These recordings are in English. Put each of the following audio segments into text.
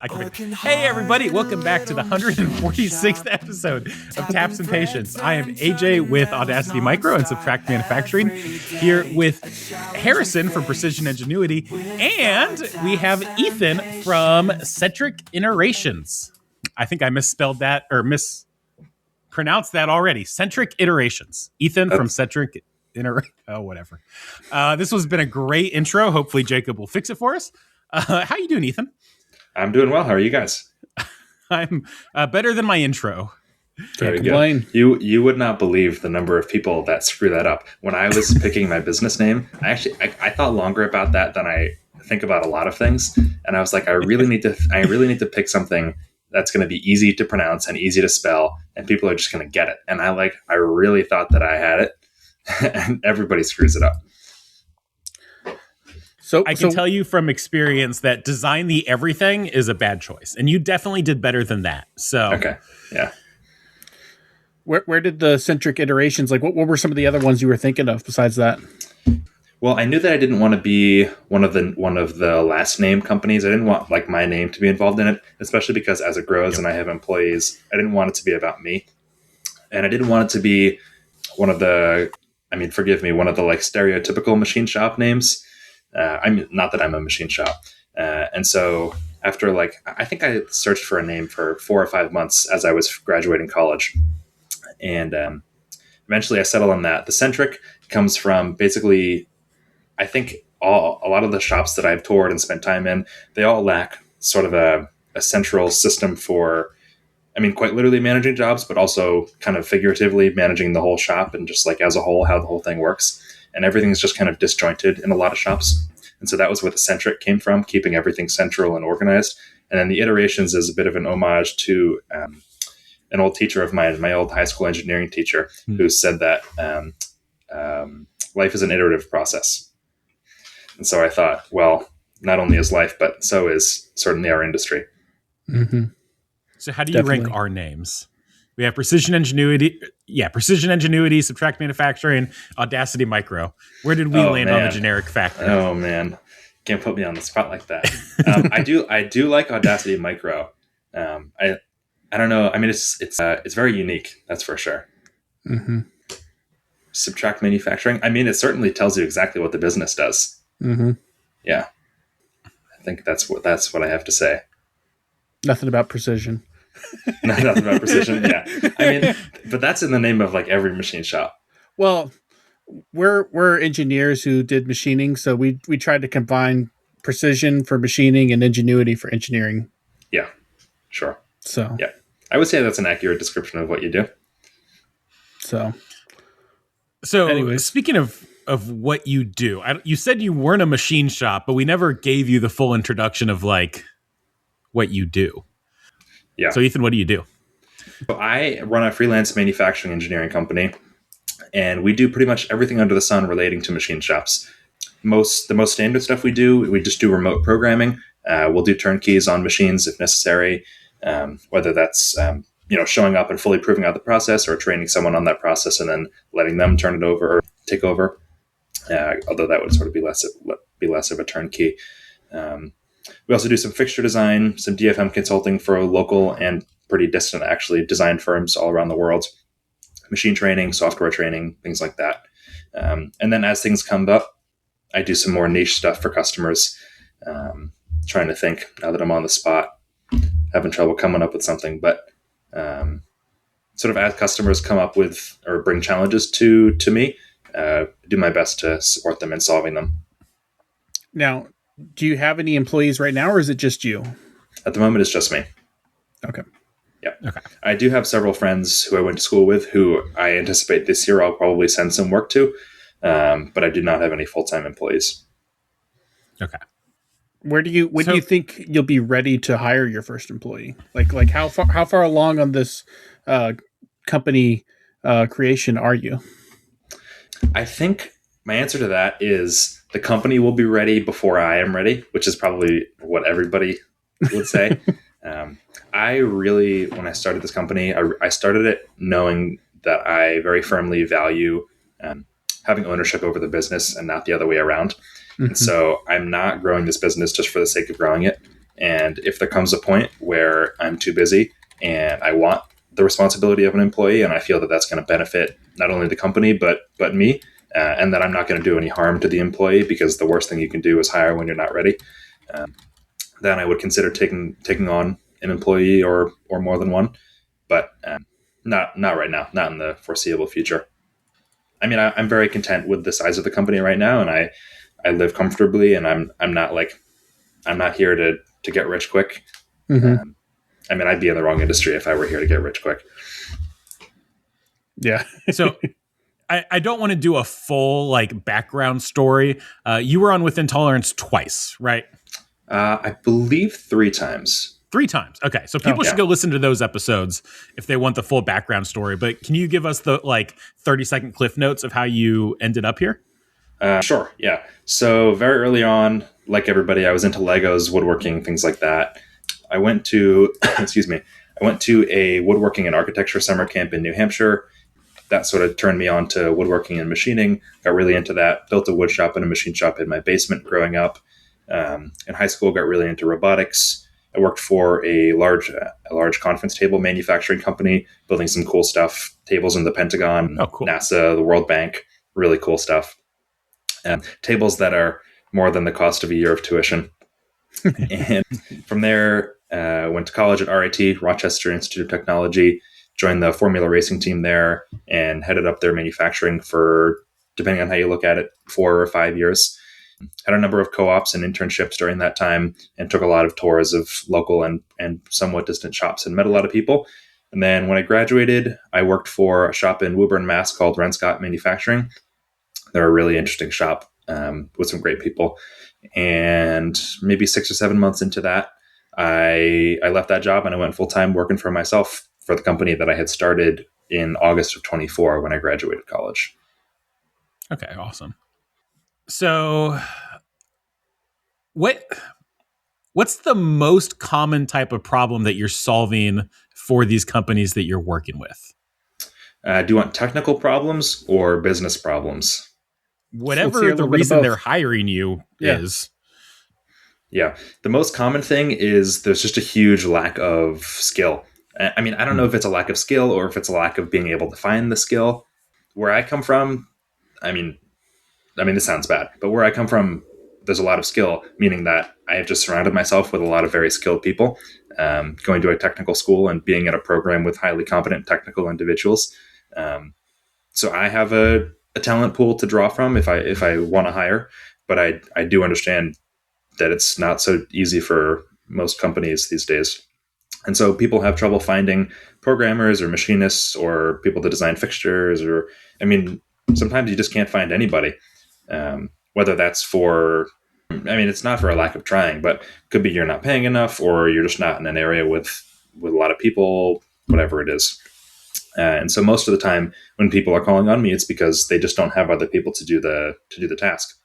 Hey everybody, welcome back to the 146th episode of Taps and Patience. I am AJ with Audacity Micro and Subtract Manufacturing, here with Harrison from Precision Ingenuity, and we have Ethan from Centric Iterations. I think I misspelled that or mispronounced that already. Centric Iterations. Ethan from Centric whatever. This has been a great intro. Hopefully Jacob will fix it for us. How you doing, Ethan? I'm doing well. How are you guys? I'm better than my intro. Very good. You would not believe the number of people that screw that up. When I was picking my business name, I thought longer about that than I think about a lot of things. And I was like, I really need to pick something that's going to be easy to pronounce and easy to spell, and people are just going to get it. And I really thought that I had it, and everybody screws it up. So I can tell you from experience that design the everything is a bad choice, and you definitely did better than that. So okay, yeah. Where did the Centric Iterations, like what were some of the other ones you were thinking of besides that? Well, I knew that I didn't want to be one of the last name companies. I didn't want like my name to be involved in it, especially because as it grows and I have employees, I didn't want it to be about me, and I didn't want it to be one of the like stereotypical machine shop names. Not that I'm a machine shop. And so after I think I searched for a name for 4 or 5 months as I was graduating college. And eventually I settled on that. The Centric comes from basically, I think a lot of the shops that I've toured and spent time in, they all lack sort of a central system for, quite literally managing jobs, but also kind of figuratively managing the whole shop and just like as a whole, how the whole thing works. And everything's just kind of disjointed in a lot of shops. And so that was where the Centric came from, keeping everything central and organized. And then the Iterations is a bit of an homage to an old teacher of mine, my old high school engineering teacher, who said that life is an iterative process. And so I thought, well, not only is life, but so is certainly our industry. Mm-hmm. So how do you rank our names? We have Precision Ingenuity, Subtract Manufacturing, Audacity Micro. Where did we land on the generic factor? Oh man, can't put me on the spot like that. I do like Audacity Micro. I don't know. It's very unique. That's for sure. Mm-hmm. Subtract Manufacturing. It certainly tells you exactly what the business does. Mm-hmm. Yeah, I think that's what I have to say. Nothing about precision. Nothing about precision. Yeah, but that's in the name of like every machine shop. Well, we're engineers who did machining, so we tried to combine precision for machining and ingenuity for engineering. Yeah, sure. So yeah, I would say that's an accurate description of what you do. So anyways, speaking of what you do, you said you weren't a machine shop, but we never gave you the full introduction of like what you do. Yeah. So Ethan, what do you do? So I run a freelance manufacturing engineering company, and we do pretty much everything under the sun relating to machine shops. The most standard stuff we just do remote programming. We'll do turnkeys on machines if necessary, whether that's showing up and fully proving out the process, or training someone on that process and then letting them turn it over or take over. Although that would sort of be less of a turnkey. We also do some fixture design, some DFM consulting for local and pretty distant, actually, design firms all around the world. Machine training, software training, things like that. And then as things come up, I do some more niche stuff for customers. Trying to think now that I'm on the spot, having trouble coming up with something. But sort of as customers come up with or bring challenges to me, do my best to support them in solving them. Now, do you have any employees right now, or is it just you? At the moment, it's just me. Okay. Yeah. Okay. I do have several friends who I went to school with who I anticipate this year I'll probably send some work to, but I do not have any full-time employees. Okay. When do you think you'll be ready to hire your first employee? Like how far along on this company creation are you? I think my answer to that is the company will be ready before I am ready, which is probably what everybody would say. When I started this company, I started it knowing that I very firmly value having ownership over the business and not the other way around. Mm-hmm. And so I'm not growing this business just for the sake of growing it. And if there comes a point where I'm too busy and I want the responsibility of an employee, and I feel that that's going to benefit not only the company but me, and that I'm not going to do any harm to the employee, because the worst thing you can do is hire when you're not ready, then I would consider taking on an employee or more than one. But not right now, not in the foreseeable future. I mean, I'm very content with the size of the company right now, and I live comfortably, and I'm not here to get rich quick. Mm-hmm. I mean, I'd be in the wrong industry if I were here to get rich quick. Yeah. So I don't want to do a full like background story. You were on Within Tolerance twice, right? I believe 3 times. 3 times. Okay. So people should go listen to those episodes if they want the full background story. But can you give us the like 30-second cliff notes of how you ended up here? Sure. Yeah. So very early on, like everybody, I was into Legos, woodworking, things like that. I went to, I went to a woodworking and architecture summer camp in New Hampshire. That sort of turned me on to woodworking and machining. Got really into that. Built a wood shop and a machine shop in my basement growing up. In high school, got really into robotics. I worked for a large conference table manufacturing company, building some cool stuff, tables in the Pentagon, cool. NASA, the World Bank, really cool stuff. Tables that are more than the cost of a year of tuition. And from there, went to college at RIT, Rochester Institute of Technology, joined the Formula Racing team there, and headed up their manufacturing for, depending on how you look at it, 4 or 5 years. Had a number of co-ops and internships during that time, and took a lot of tours of local and somewhat distant shops, and met a lot of people. And then when I graduated, I worked for a shop in Woburn, Mass. Called Renscott Manufacturing. They're a really interesting shop with some great people. And maybe 6 or 7 months into that, I left that job and I went full-time working for myself for the company that I had started in August of 24 when I graduated college. Okay, awesome. So what's the most common type of problem that you're solving for these companies that you're working with? Do you want technical problems or business problems? Whatever the reason they're hiring you is. Yeah. The most common thing is there's just a huge lack of skill. I mean, I don't know if it's a lack of skill or if it's a lack of being able to find the skill. Where I come from, I mean, this sounds bad, but where I come from, there's a lot of skill, meaning that I have just surrounded myself with a lot of very skilled people, going to a technical school and being in a program with highly competent technical individuals. So I have a talent pool to draw from if I want to hire, but I do understand that it's not so easy for most companies these days. And so people have trouble finding programmers or machinists or people to design fixtures, or, I mean, sometimes you just can't find anybody. Whether that's it's not for a lack of trying, but could be you're not paying enough, or you're just not in an area with a lot of people, whatever it is. And so most of the time when people are calling on me, it's because they just don't have other people to do the task.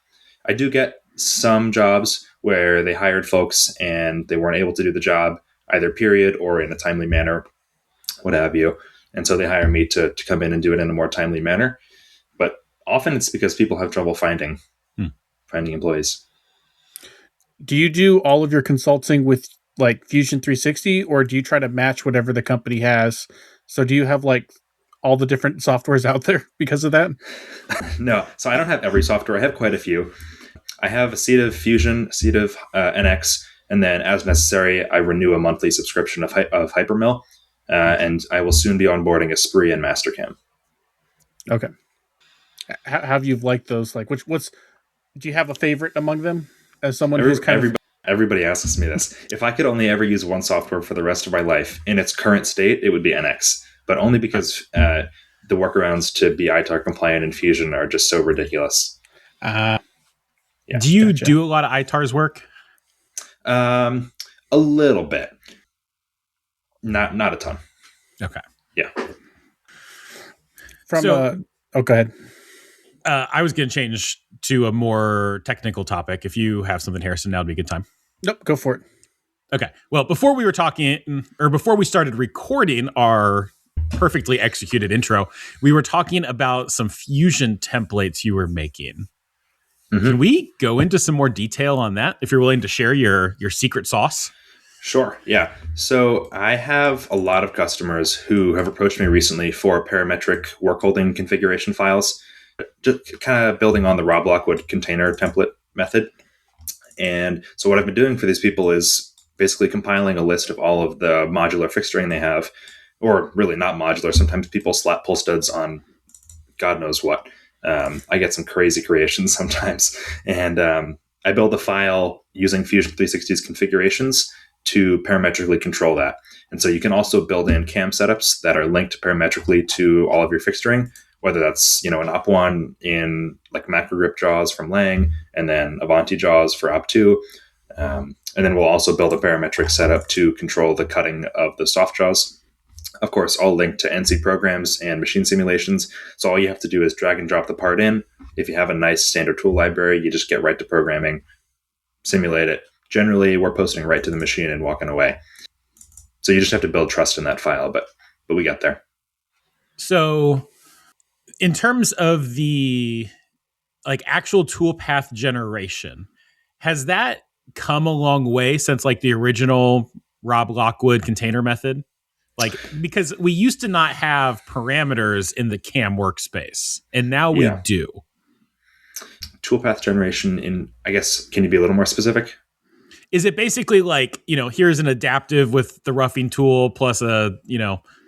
I do get some jobs where they hired folks and they weren't able to do the job either period or in a timely manner, what have you. And so they hire me to come in and do it in a more timely manner. But often it's because people have trouble finding employees. Do you do all of your consulting with like Fusion 360, or do you try to match whatever the company has? So do you have like all the different softwares out there because of that? No. So I don't have every software. I have quite a few. I have a seat of Fusion, a seat of NX, and then as necessary, I renew a monthly subscription of Hypermill, and I will soon be onboarding a Spree and Mastercam. Okay. How have you liked those? Like, do you have a favorite among them? As someone who's everybody asks me this. If I could only ever use one software for the rest of my life in its current state, it would be NX, but only because the workarounds to be ITAR compliant in Fusion are just so ridiculous. Yeah, do you do a lot of ITAR's work? A little bit. Not a ton. Okay. Yeah. Go ahead. I was going to change to a more technical topic. If you have something, Harrison, now would be a good time. Nope, go for it. Okay. Well, before we started recording our perfectly executed intro, we were talking about some Fusion templates you were making. Mm-hmm. Can we go into some more detail on that if you're willing to share your secret sauce? Sure. Yeah. So I have a lot of customers who have approached me recently for parametric work holding configuration files, just kind of building on the Rob Lockwood container template method. And so what I've been doing for these people is basically compiling a list of all of the modular fixturing they have, or really not modular. Sometimes people slap pull studs on God knows what. I get some crazy creations sometimes. And I build a file using Fusion 360's configurations to parametrically control that. And so you can also build in CAM setups that are linked parametrically to all of your fixturing, whether that's, an op1 in like macro grip jaws from Lang, and then Avanti jaws for op2. And then we'll also build a parametric setup to control the cutting of the soft jaws. Of course, all linked to NC programs and machine simulations. So all you have to do is drag and drop the part in. If you have a nice standard tool library, you just get right to programming, simulate it. Generally, we're posting right to the machine and walking away. So you just have to build trust in that file, but we got there. So in terms of the actual toolpath generation, has that come a long way since the original Rob Lockwood container method? Because we used to not have parameters in the CAM workspace, and now we do. Toolpath generation I guess, can you be a little more specific? Is it basically here's an adaptive with the roughing tool plus a,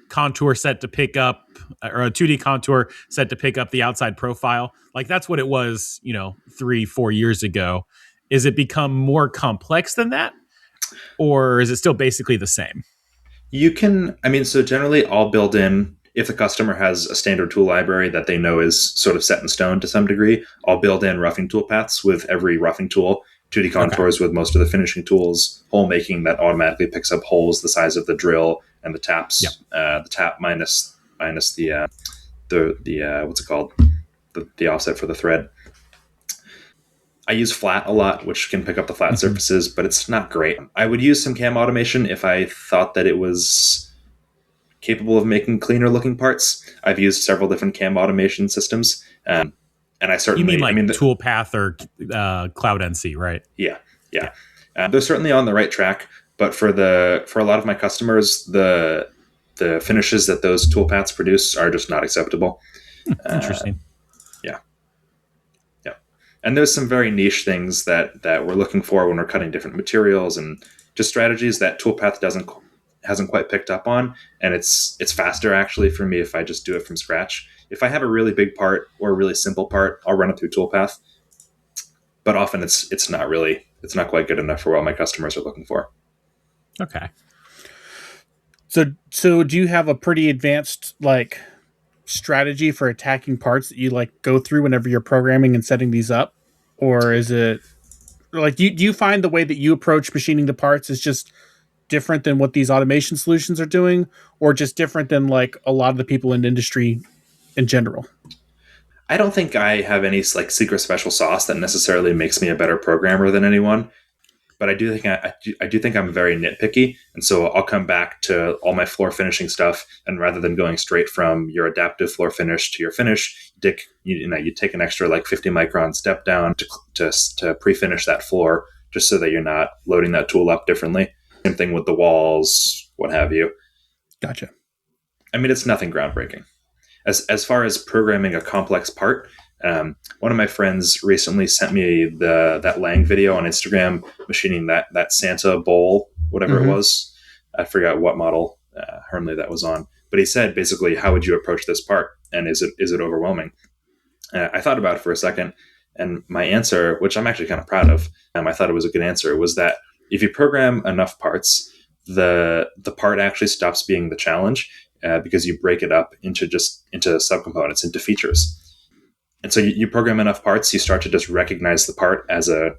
contour set to pick up, or a 2D contour set to pick up the outside profile? That's what it was, 3-4 years ago. Is it become more complex than that? Or is it still basically the same? You can, so generally I'll build in, if the customer has a standard tool library that they know is sort of set in stone to some degree, I'll build in roughing tool paths with every roughing tool, 2D contours with most of the finishing tools, hole making that automatically picks up holes the size of the drill and the taps, the tap minus the what's it called? The offset for the thread. I use flat a lot, which can pick up the flat surfaces, but it's not great. I would use some CAM automation if I thought that it was capable of making cleaner looking parts. I've used several different CAM automation systems. And I certainly... You mean Toolpath or Cloud NC, right? Yeah. They're certainly on the right track, but for a lot of my customers, the finishes that those toolpaths produce are just not acceptable. Interesting. And there's some very niche things that we're looking for when we're cutting different materials, and just strategies that Toolpath hasn't quite picked up on. And it's faster actually for me if I just do it from scratch. If I have a really big part or a really simple part, I'll run it through Toolpath. But often it's not quite good enough for what my customers are looking for. Okay. So do you have a pretty advanced strategy for attacking parts that you go through whenever you're programming and setting these up? Or is it do you find the way that you approach machining the parts is just different than what these automation solutions are doing, or just different than a lot of the people in industry in general? I don't think I have any secret special sauce that necessarily makes me a better programmer than anyone. But I do think I'm very nitpicky, and so I'll come back to all my floor finishing stuff, and rather than going straight from your adaptive floor finish to your finish, you take an extra 50 micron step down to pre-finish that floor, just so that you're not loading that tool up differently. Same thing with the walls, what have you. Gotcha. It's nothing groundbreaking. As far as programming a complex part, one of my friends recently sent me that Lang video on Instagram, machining that Santa bowl, whatever it was. I forgot what model Hermley that was on, but he said basically, how would you approach this part, and is it overwhelming? I thought about it for a second, and my answer, which I'm actually kind of proud of, I thought it was a good answer, was that if you program enough parts, the part actually stops being the challenge, because you break it up into subcomponents, into features. And so you program enough parts, you start to just recognize the part as a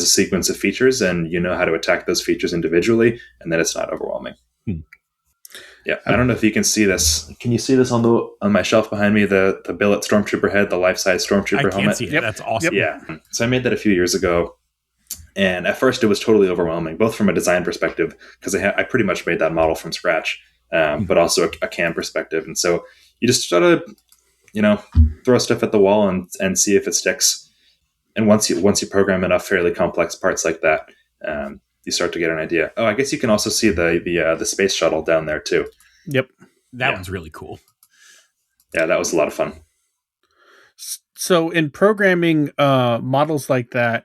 sequence of features, and you know how to attack those features individually, and then it's not overwhelming. Yeah, I don't know if you can see this. Can you see this on my shelf behind me? The billet Stormtrooper head, the life-size Stormtrooper helmet. I can see it. Yep. That's awesome. Yeah. So I made that a few years ago, and at first it was totally overwhelming, both from a design perspective, because I pretty much made that model from scratch, but also a CAM perspective. And so you just sort of throw stuff at the wall and see if it sticks. And once you program enough fairly complex parts like that, you start to get an idea. Oh, I guess you can also see the space shuttle down there too. Yep. That one's really cool. Yeah, that was a lot of fun. So in programming models like that,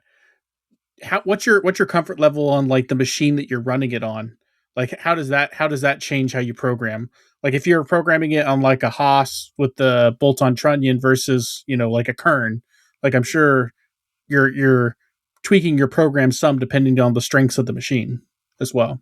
what's your comfort level on like the machine that you're running it on? Like how does that change how you program? Like if you're programming it on like a Haas with the bolt-on trunnion versus, like a Kern, like I'm sure you're tweaking your program some depending on the strengths of the machine as well.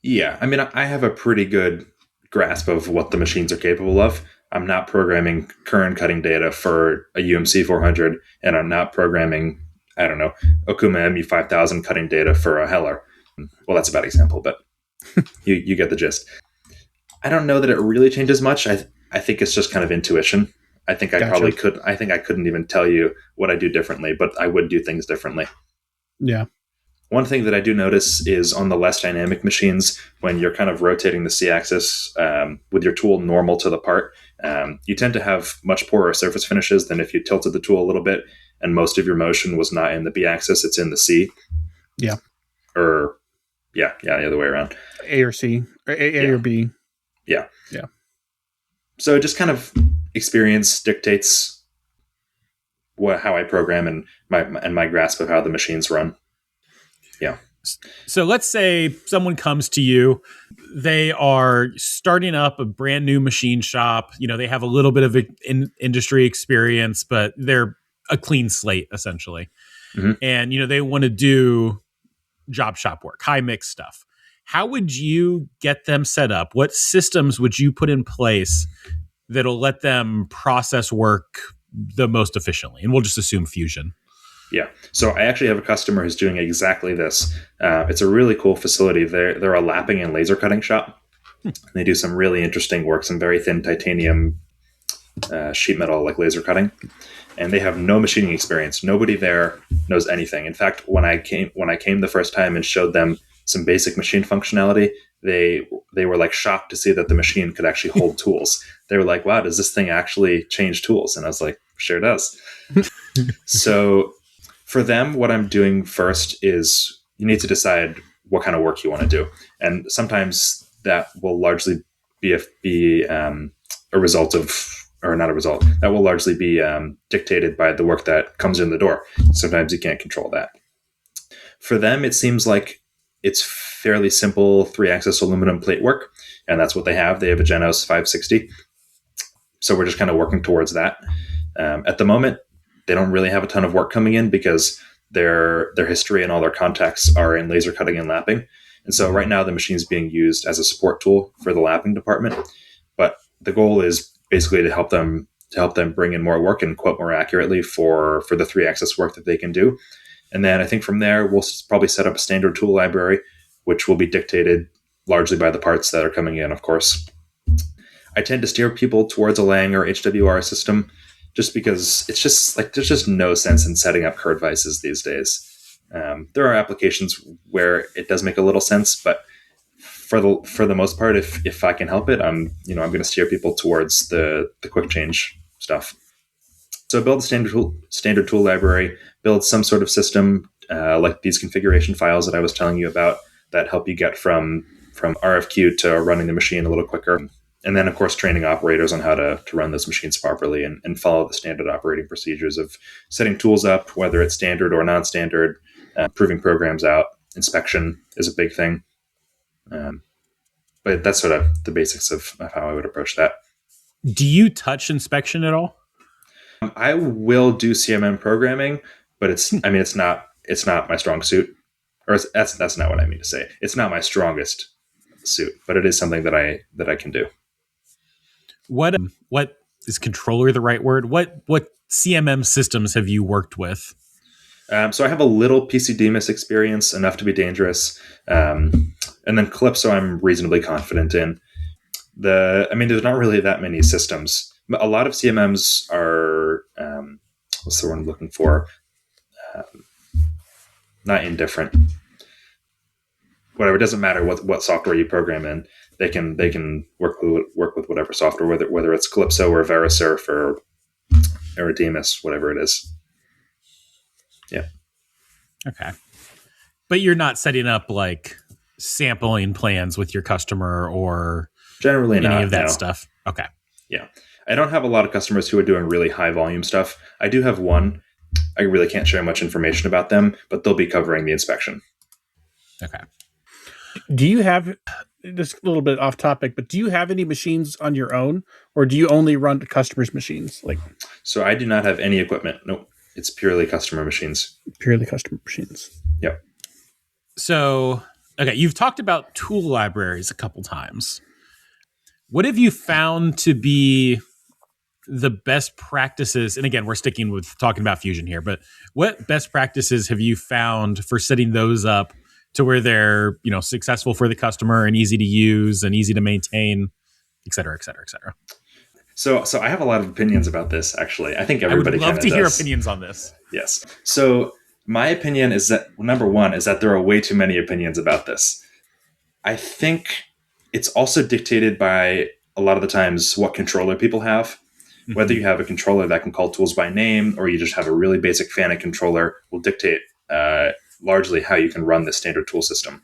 Yeah, I mean, I have a pretty good grasp of what the machines are capable of. I'm not programming current cutting data for a UMC 400, and I'm not programming, I don't know, Okuma MU5000 cutting data for a Heller. Well, that's a bad example, but you get the gist. I don't know that it really changes much. I think it's just kind of intuition. I think I Gotcha. probably could. I think I couldn't even tell you what I do differently, but I would do things differently. Yeah. One thing that I do notice is on the less dynamic machines, when you're kind of rotating the C-axis with your tool normal to the part, you tend to have much poorer surface finishes than if you tilted the tool a little bit and most of your motion was not in the B-axis, it's in the C. Yeah. Or, the other way around. A or C, or A or B. Yeah. Yeah. So just kind of experience dictates how I program and my grasp of how the machines run. Yeah. So let's say someone comes to you, they are starting up a brand new machine shop. They have a little bit of industry experience, but they're a clean slate essentially. Mm-hmm. And, they want to do job shop work, high mix stuff. How would you get them set up? What systems would you put in place that'll let them process work the most efficiently? And we'll just assume Fusion. Yeah. So I actually have a customer who's doing exactly this. It's a really cool facility. They're a lapping and laser cutting shop. They do some really interesting work, some very thin titanium sheet metal like laser cutting. And they have no machining experience. Nobody there knows anything. In fact, when I came the first time and showed them some basic machine functionality, they were like shocked to see that the machine could actually hold tools. They were like, wow, does this thing actually change tools? And I was like, sure does. So for them, what I'm doing first is you need to decide what kind of work you want to do. And sometimes that will largely be a result of, or not a result, that will largely be dictated by the work that comes in the door. Sometimes you can't control that. For them, it seems like it's fairly simple 3-axis aluminum plate work, and that's what they have. They have a Genos 560. So we're just kind of working towards that. At the moment, they don't really have a ton of work coming in because their history and all their contacts are in laser cutting and lapping. And so right now the machine is being used as a support tool for the lapping department. But the goal is basically to help them bring in more work and quote more accurately for the 3-axis work that they can do. And then I think from there, we'll probably set up a standard tool library, which will be dictated largely by the parts that are coming in, of course. I tend to steer people towards a Lang or HWR system just because it's just like there's just no sense in setting up curd vices these days. There are applications where it does make a little sense, but for the most part, if I can help it, I'm going to steer people towards the quick change stuff. So build a standard tool library, build some sort of system like these configuration files that I was telling you about that help you get from RFQ to running the machine a little quicker. And then, of course, training operators on how to run those machines properly and follow the standard operating procedures of setting tools up, whether it's standard or non-standard, proving programs out. Inspection is a big thing. But that's sort of the basics of how I would approach that. Do you touch inspection at all? I will do CMM programming, but it's not my strong suit. Or that's not what I mean to say. It's not my strongest suit, but it is something that I can do. What is controller the right word? What CMM systems have you worked with? So I have a little PCDMIS experience, enough to be dangerous. And then Calypso I'm reasonably confident in. There's not really that many systems. A lot of CMMs are, what's the word I'm looking for? Not indifferent. Whatever, it doesn't matter what software you program in. They can work with whatever software, whether it's Calypso or Verisurf or Demis, whatever it is. Yeah. Okay. But you're not setting up like sampling plans with your customer or Generally any not, of that no. stuff. Okay. Yeah. I don't have a lot of customers who are doing really high volume stuff. I do have one. I really can't share much information about them, but they'll be covering the inspection. Okay. Do you have, just a little bit off topic, but do you have any machines on your own, or do you only run to customers' machines? Like, So I do not have any equipment. Nope. It's purely customer machines. purely customer machines. Yep. So, okay, you've talked about tool libraries a couple times. What have you found to be the best practices? And again, we're sticking with talking about Fusion here, but what best practices have you found for setting those up to where they're, successful for the customer and easy to use and easy to maintain, et cetera, et cetera, et cetera? So I have a lot of opinions about this, actually. I think everybody I would love to does. hear opinions on this. Yes. So my opinion is that, number one, is that there are way too many opinions about this. I think it's also dictated by, a lot of the times, what controller people have. Mm-hmm. Whether you have a controller that can call tools by name, or you just have a really basic FANUC controller, will dictate largely how you can run the standard tool system.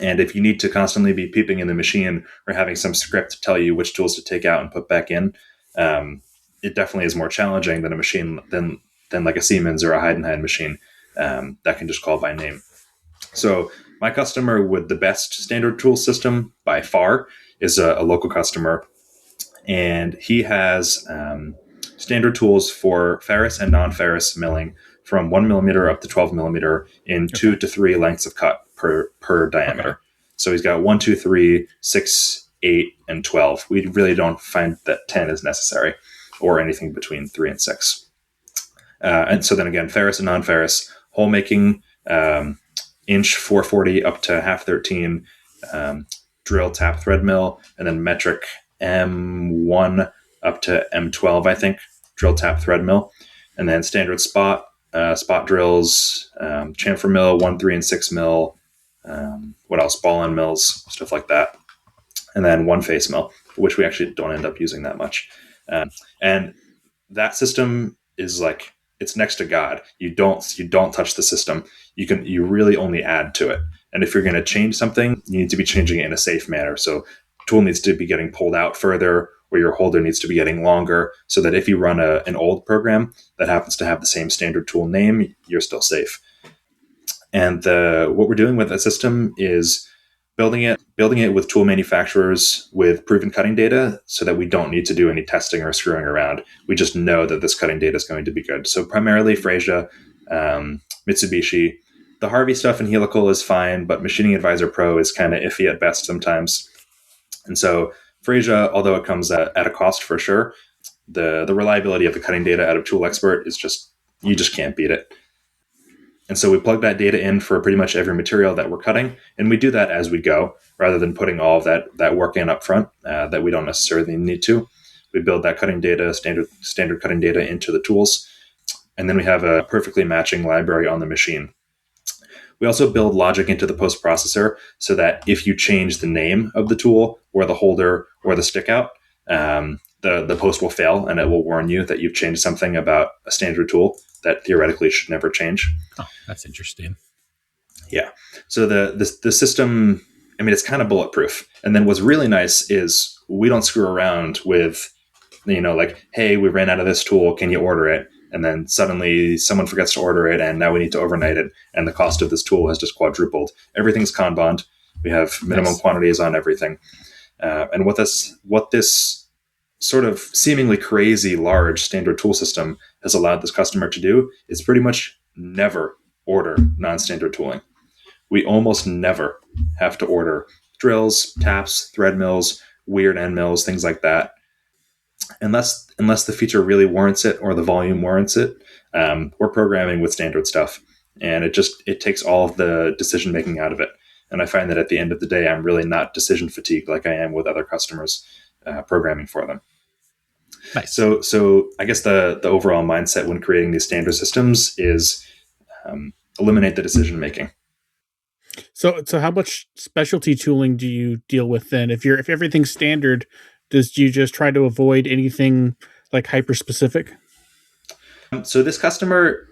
And if you need to constantly be peeping in the machine or having some script to tell you which tools to take out and put back in, it definitely is more challenging than a machine than like a Siemens or a Heidenhain machine that can just call by name. So my customer with the best standard tool system by far is a local customer, and he has standard tools for ferrous and non-ferrous milling from 1 millimeter up to 12 millimeter in 2 to 3 lengths of cut per diameter. Okay. So he's got 1, 2, 3, 6, 8, and 12. We really don't find that 10 is necessary, or anything between 3 and 6. And so then again, ferrous and non-ferrous, hole making, inch 440 up to half 13, drill tap thread mill, and then metric M1 up to M12, I think, drill tap thread mill, and then standard spot drills, chamfer mill, 1, 3, and 6 mil, what else? Ball end mills, stuff like that. And then one face mill, which we actually don't end up using that much. And that system is like, it's next to God. You don't touch the system. You really only add to it. And if you're going to change something, you need to be changing it in a safe manner. So tool needs to be getting pulled out further, or your holder needs to be getting longer, so that if you run an old program that happens to have the same standard tool name, you're still safe. And what we're doing with that system is building it with tool manufacturers with proven cutting data, so that we don't need to do any testing or screwing around. We just know that this cutting data is going to be good. So primarily Freja, Mitsubishi. The Harvey stuff in Helical is fine, but Machining Advisor Pro is kind of iffy at best sometimes. And so Freja, although it comes at a cost for sure, the reliability of the cutting data out of Tool Expert is you just can't beat it. And so we plug that data in for pretty much every material that we're cutting, and we do that as we go, rather than putting all of that work in up front that we don't necessarily need to. We build that cutting data, standard cutting data, into the tools, and then we have a perfectly matching library on the machine. We also build logic into the post-processor, so that if you change the name of the tool or the holder or the stick out, the post will fail, and it will warn you that you've changed something about a standard tool that theoretically should never change. Oh, that's interesting. Yeah. So the system, I mean, it's kind of bulletproof. And then what's really nice is we don't screw around with, like, hey, we ran out of this tool, can you order it? And then suddenly someone forgets to order it, and now we need to overnight it, and the cost of this tool has just quadrupled. Everything's Kanban. We have minimum quantities on everything. And what this sort of seemingly crazy large standard tool system has allowed this customer to do is pretty much never order non-standard tooling. We almost never have to order drills, taps, thread mills, weird end mills, things like that. Unless the feature really warrants it or the volume warrants it, we're programming with standard stuff, and it takes all of the decision making out of it. And I find that at the end of the day, I'm really not decision fatigued like I am with other customers programming for them. Nice. So I guess the overall mindset when creating these standard systems is eliminate the decision making. So how much specialty tooling do you deal with then? If everything's standard, do you just try to avoid anything like hyper specific? So this customer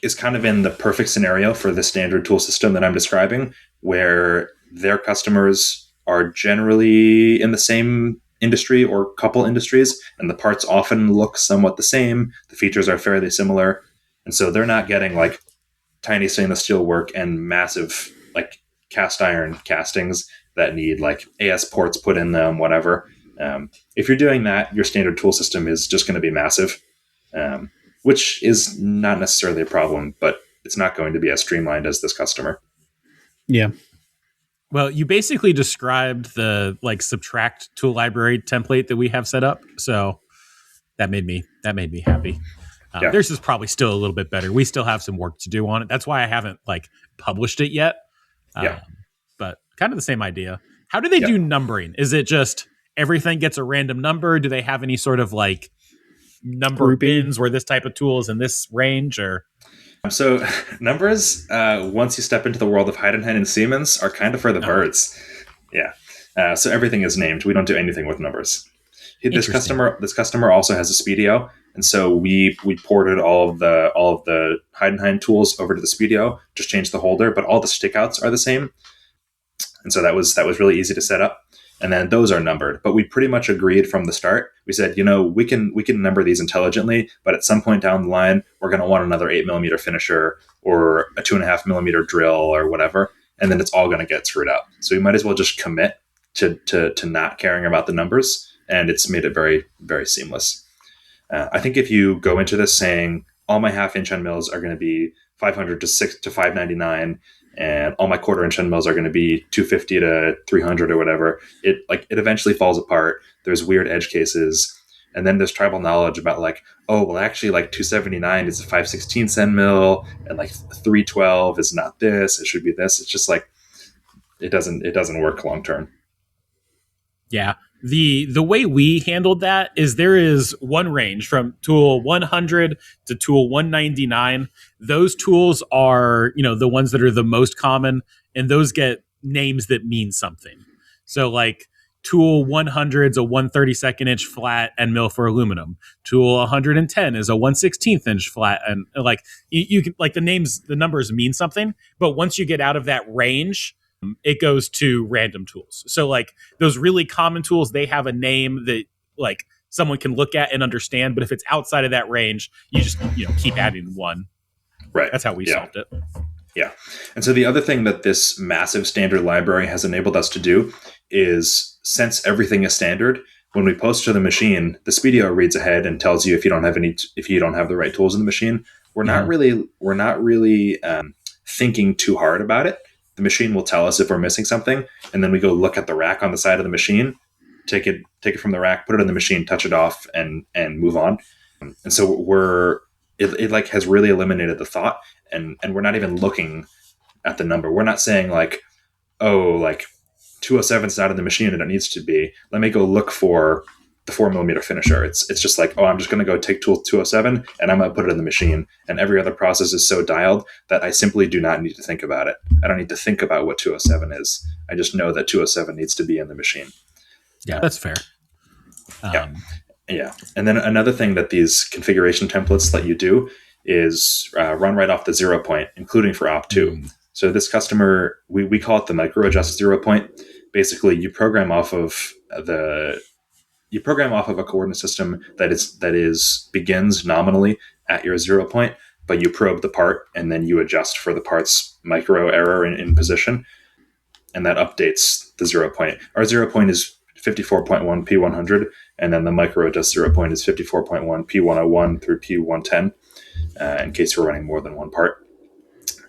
is kind of in the perfect scenario for the standard tool system that I'm describing, where their customers are generally in the same industry or couple industries, and the parts often look somewhat the same. The features are fairly similar. And so they're not getting like tiny stainless steel work and massive like cast iron castings that need like AS ports put in them, whatever. If you're doing that, your standard tool system is just going to be massive, which is not necessarily a problem, but it's not going to be as streamlined as this customer. Yeah. Well, you basically described the like subtract tool library template that we have set up, so that made me happy. Yeah. Theirs is probably still a little bit better. We still have some work to do on it. That's why I haven't like published it yet. But kind of the same idea. How do they do numbering? Is it just everything gets a random number? Do they have any sort of like number bins where this type of tool is in this range? Or so numbers, once you step into the world of Heidenhain and Siemens, are kind of for the birds. Yeah. So everything is named. We don't do anything with numbers. This customer also has a Speedio, and so we ported all of the Heidenhain tools over to the Speedio, just changed the holder, but all the stickouts are the same. And so that was really easy to set up. And then those are numbered, but we pretty much agreed from the start. We said, we can number these intelligently, but at some point down the line, we're going to want another 8mm finisher or a 2.5mm drill or whatever, and then it's all going to get screwed up. So we might as well just commit to not caring about the numbers, and it's made it very, very seamless. I think if you go into this saying all my half-inch end mills are going to be 500 to 599, and all my quarter-inch end mills are going to be 250 to 300 or whatever, it eventually falls apart. There's weird edge cases, and then there's tribal knowledge about like, oh, well, actually, like 279 is a 5/16 end mill, and like 312 is not this. It should be this. It's just like it doesn't work long term. Yeah. The way we handled that is there is one range from tool 100 to tool 199. Those tools are, the ones that are the most common, and those get names that mean something. So like tool 100 is a 1/32 inch flat end mill for aluminum. Tool 110 is a 1/16 inch flat, and like you can like the numbers mean something, but once you get out of that range, it goes to random tools. So like those really common tools, they have a name that like someone can look at and understand. But if it's outside of that range, you just, keep adding one. Right. That's how we solved it. Yeah. And so the other thing that this massive standard library has enabled us to do is, since everything is standard, when we post to the machine, the Speedio reads ahead and tells you if you don't have the right tools in the machine. We're not really thinking too hard about it. The machine will tell us if we're missing something, and then we go look at the rack on the side of the machine, take it from the rack, put it in the machine, touch it off, and move on. And so it like has really eliminated the thought, and we're not even looking at the number. We're not saying like, oh, like 207 is not in the machine and it needs to be. Let me go look for the 4mm finisher. It's just like, oh, I'm just going to go take tool 207 and I'm going to put it in the machine. And every other process is so dialed that I simply do not need to think about it. I don't need to think about what 207 is. I just know that 207 needs to be in the machine. Yeah, that's fair. Yeah. And then another thing that these configuration templates let you do is run right off the 0 point, including for op2. So this customer, we call it the micro adjust 0 point. Basically, you program off of a coordinate system that begins nominally at your 0 point, but you probe the part and then you adjust for the part's micro error in position, and that updates the 0 point. Our 0 point is 54.1 P100, and then the micro adjust 0 point is 54.1 P101 through P110, in case you're running more than one part.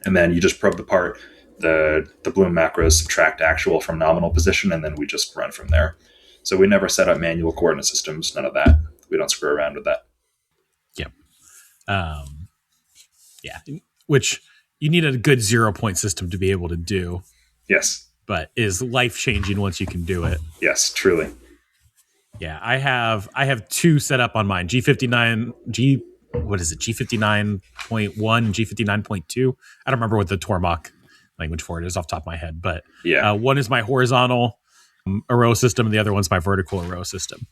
And then you just probe the part, the Bloom macros subtract actual from nominal position, and then we just run from there. So we never set up manual coordinate systems, none of that. We don't screw around with that. Yep. Which you need a good 0 point system to be able to do. Yes. But is life-changing once you can do it. Yes, truly. Yeah, I have two set up on mine. G59, G59.1 and G59.2. I don't remember what the Tormach language for it is off the top of my head, but one is my horizontal row system, and the other one's my vertical row system.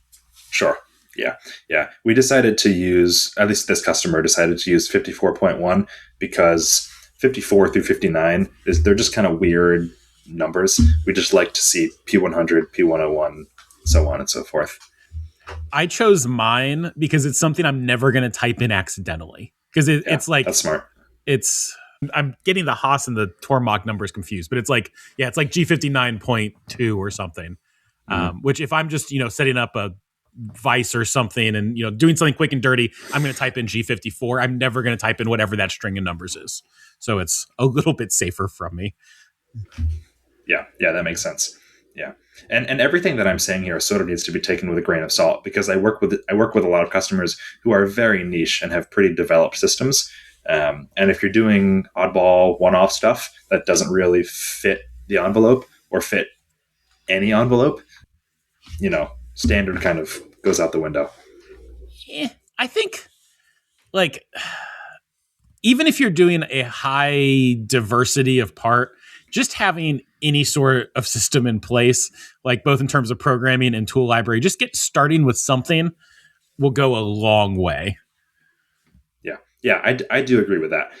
Sure. Yeah. We decided to use, at least this customer decided to use 54.1 because 54 through 59 they're just kind of weird numbers. We just like to see P100, P101, so on and so forth. I chose mine because it's something I'm never going to type in accidentally. Because it's like, that's smart. I'm getting the Haas and the Tormach numbers confused, but it's like G59.2 or something. Which if I'm just, setting up a Vice or something and, doing something quick and dirty, I'm going to type in G54. I'm never going to type in whatever that string of numbers is. So it's a little bit safer from me. Yeah, that makes sense. Yeah. And everything that I'm saying here sort of needs to be taken with a grain of salt because I work with a lot of customers who are very niche and have pretty developed systems. And if you're doing oddball one-off stuff that doesn't really fit the envelope or fit any envelope, standard kind of goes out the window. I think, even if you're doing a high diversity of part, just having any sort of system in place, like both in terms of programming and tool library, just starting with something will go a long way. Yeah, I do agree with that.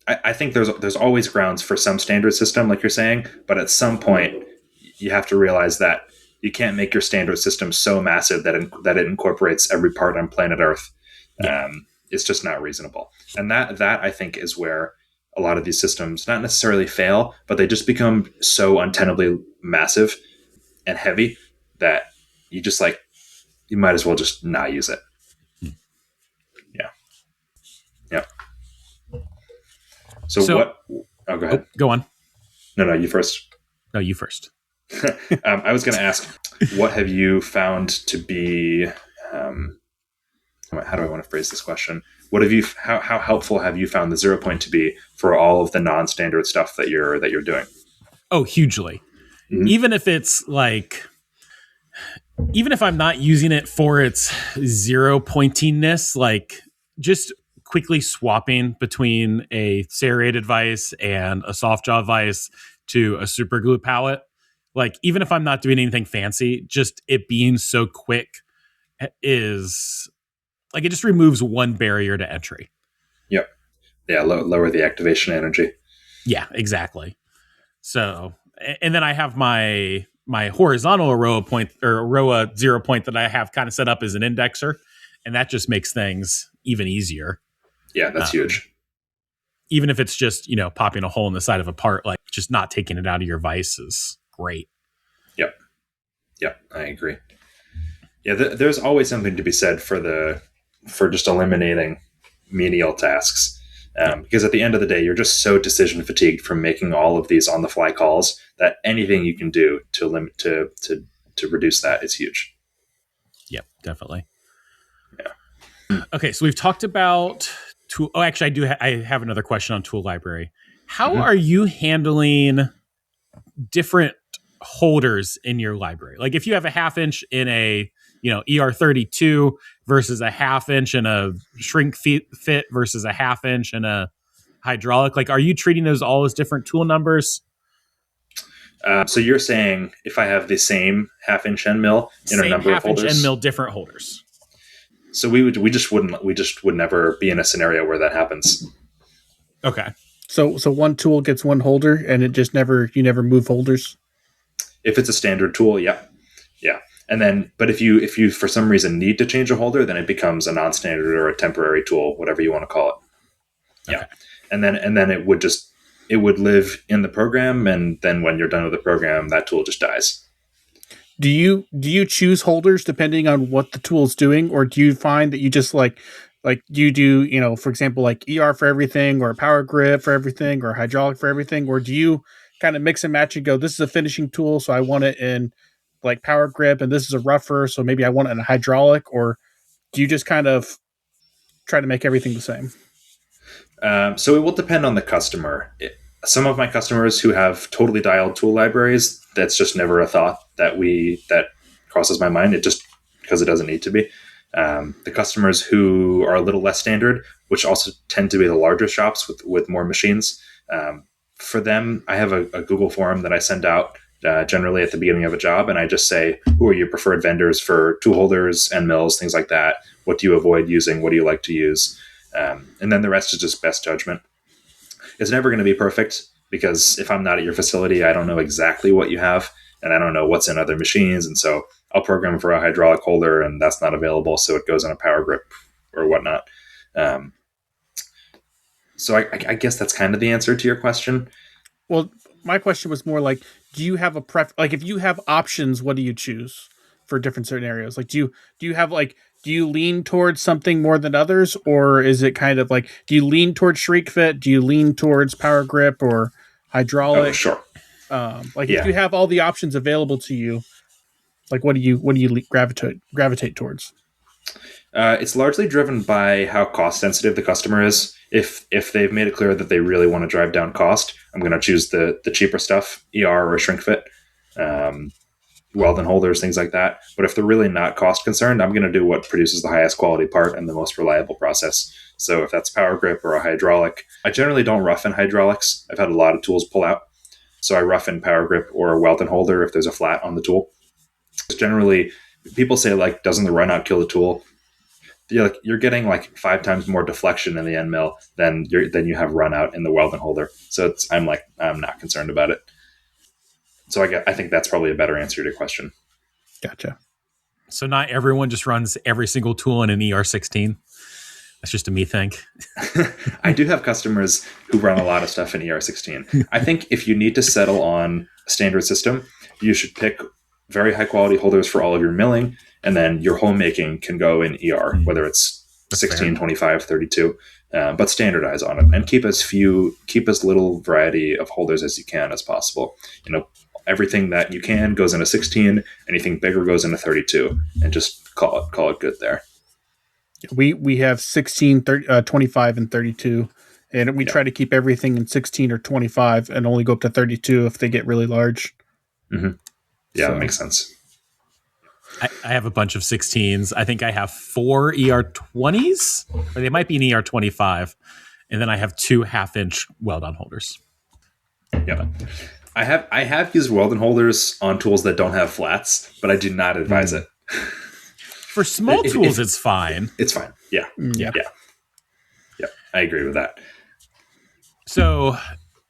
I think there's always grounds for some standard system, like you're saying, but at some point you have to realize that you can't make your standard system so massive that it incorporates every part on planet Earth. Yeah. It's just not reasonable. And that I think is where a lot of these systems not necessarily fail, but they just become so untenably massive and heavy that you just you might as well just not use it. Yeah. So what? Oh, go ahead. Go on. No, you first. No, you first. I was going to ask, what have you found to be? How do I want to phrase this question? How helpful have you found the 0 point to be for all of the non-standard stuff that you're doing? Oh, hugely. Mm-hmm. Even if I'm not using it for its 0 pointiness, just quickly swapping between a serrated vise and a soft jaw vise to a super glue palette. Even if I'm not doing anything fancy, just it being so quick is it just removes one barrier to entry. Yep. Yeah. Lower the activation energy. Yeah, exactly. So, and then I have my horizontal Aroa 0 point that I have kind of set up as an indexer, and that just makes things even easier. Yeah, that's huge. Even if it's just, popping a hole in the side of a part, just not taking it out of your vise is great. Yep, I agree. Yeah, there's always something to be said for just eliminating menial tasks. Because at the end of the day, you're just so decision fatigued from making all of these on the fly calls that anything you can do to limit to reduce that is huge. Yep, definitely. Yeah. Okay, so we've talked about tool. Oh, actually, I have another question on tool library. How are you handling different holders in your library? If you have a 1/2 inch in a ER32 versus a 1/2 inch in a shrink fit versus a 1/2 inch in a hydraulic, are you treating those all as different tool numbers? So you're saying if I have the same 1/2 inch end mill in a number of holders, 1/2 inch end mill, different holders. So we just would never be in a scenario where that happens. Okay. So one tool gets one holder, and you never move holders. If it's a standard tool, yeah. And then, but if you for some reason need to change a holder, then it becomes a non-standard or a temporary tool, whatever you want to call it. Yeah. Okay. And then it would live in the program, and then when you're done with the program, that tool just dies. Do you choose holders depending on what the tool is doing, or do you find that you just you do, for example, ER for everything, or power grip for everything, or hydraulic for everything, or do you kind of mix and match and go, this is a finishing tool, so I want it in power grip, and this is a rougher, so maybe I want it in a hydraulic, or do you just kind of try to make everything the same? So it will depend on the customer. Some of my customers who have totally dialed tool libraries, that's just never a thought that crosses my mind. It just because it doesn't need to be. The customers who are a little less standard, which also tend to be the larger shops with more machines, for them, I have a Google form that I send out generally at the beginning of a job, and I just say, who are your preferred vendors for tool holders and mills, things like that? What do you avoid using? What do you like to use? And then the rest is just best judgment. It's never going to be perfect, because if I'm not at your facility, I don't know exactly what you have, and I don't know what's in other machines. And so I'll program for a hydraulic holder, and that's not available, so it goes on a power grip or whatnot. So I guess that's kind of the answer to your question. Well, my question was more like, do you have a like if you have options, what do you choose for different scenarios? Like, do you have like, do you lean towards something more than others, or is it kind of like, do you lean towards shrink fit? Do you lean towards power grip or hydraulic? Oh, sure. If you have all the options available to you, like what do you gravitate towards? It's largely driven by how cost sensitive the customer is. If they've made it clear that they really want to drive down cost, I'm going to choose the cheaper stuff, ER or shrink fit, weld and holders, things like that. But if they're really not cost concerned, I'm going to do what produces the highest quality part and the most reliable process. So if that's power grip or a hydraulic, I generally don't rough in hydraulics. I've had a lot of tools pull out. So I rough in power grip or a weld and holder if there's a flat on the tool. Generally, people say, like, doesn't the run out kill the tool? You're getting like 5 times more deflection in the end mill than you have run out in the weld and holder. So I'm not concerned about it. So I think that's probably a better answer to your question. Gotcha. So not everyone just runs every single tool in an ER16. That's just a me thing. I do have customers who run a lot of stuff in ER16. I think if you need to settle on a standard system, you should pick very high quality holders for all of your milling, and then your homemaking can go in ER, whether it's 16, 25, 32, but standardize on it and keep as little variety of holders as you can as possible. Everything that you can goes into 16, anything bigger goes into 32, and just call it good there. We have 16, 30, 25, and 32, and we try to keep everything in 16 or 25 and only go up to 32 if they get really large. Mm-hmm. Yeah, that makes sense. I have a bunch of 16s. I think I have 4 ER20s, or they might be an ER25, and then I have 2 half-inch weld-on holders. Yeah, I have used weld-on holders on tools that don't have flats, but I do not advise it. For small tools, it's fine. It's fine. Yeah. Yeah. I agree with that. So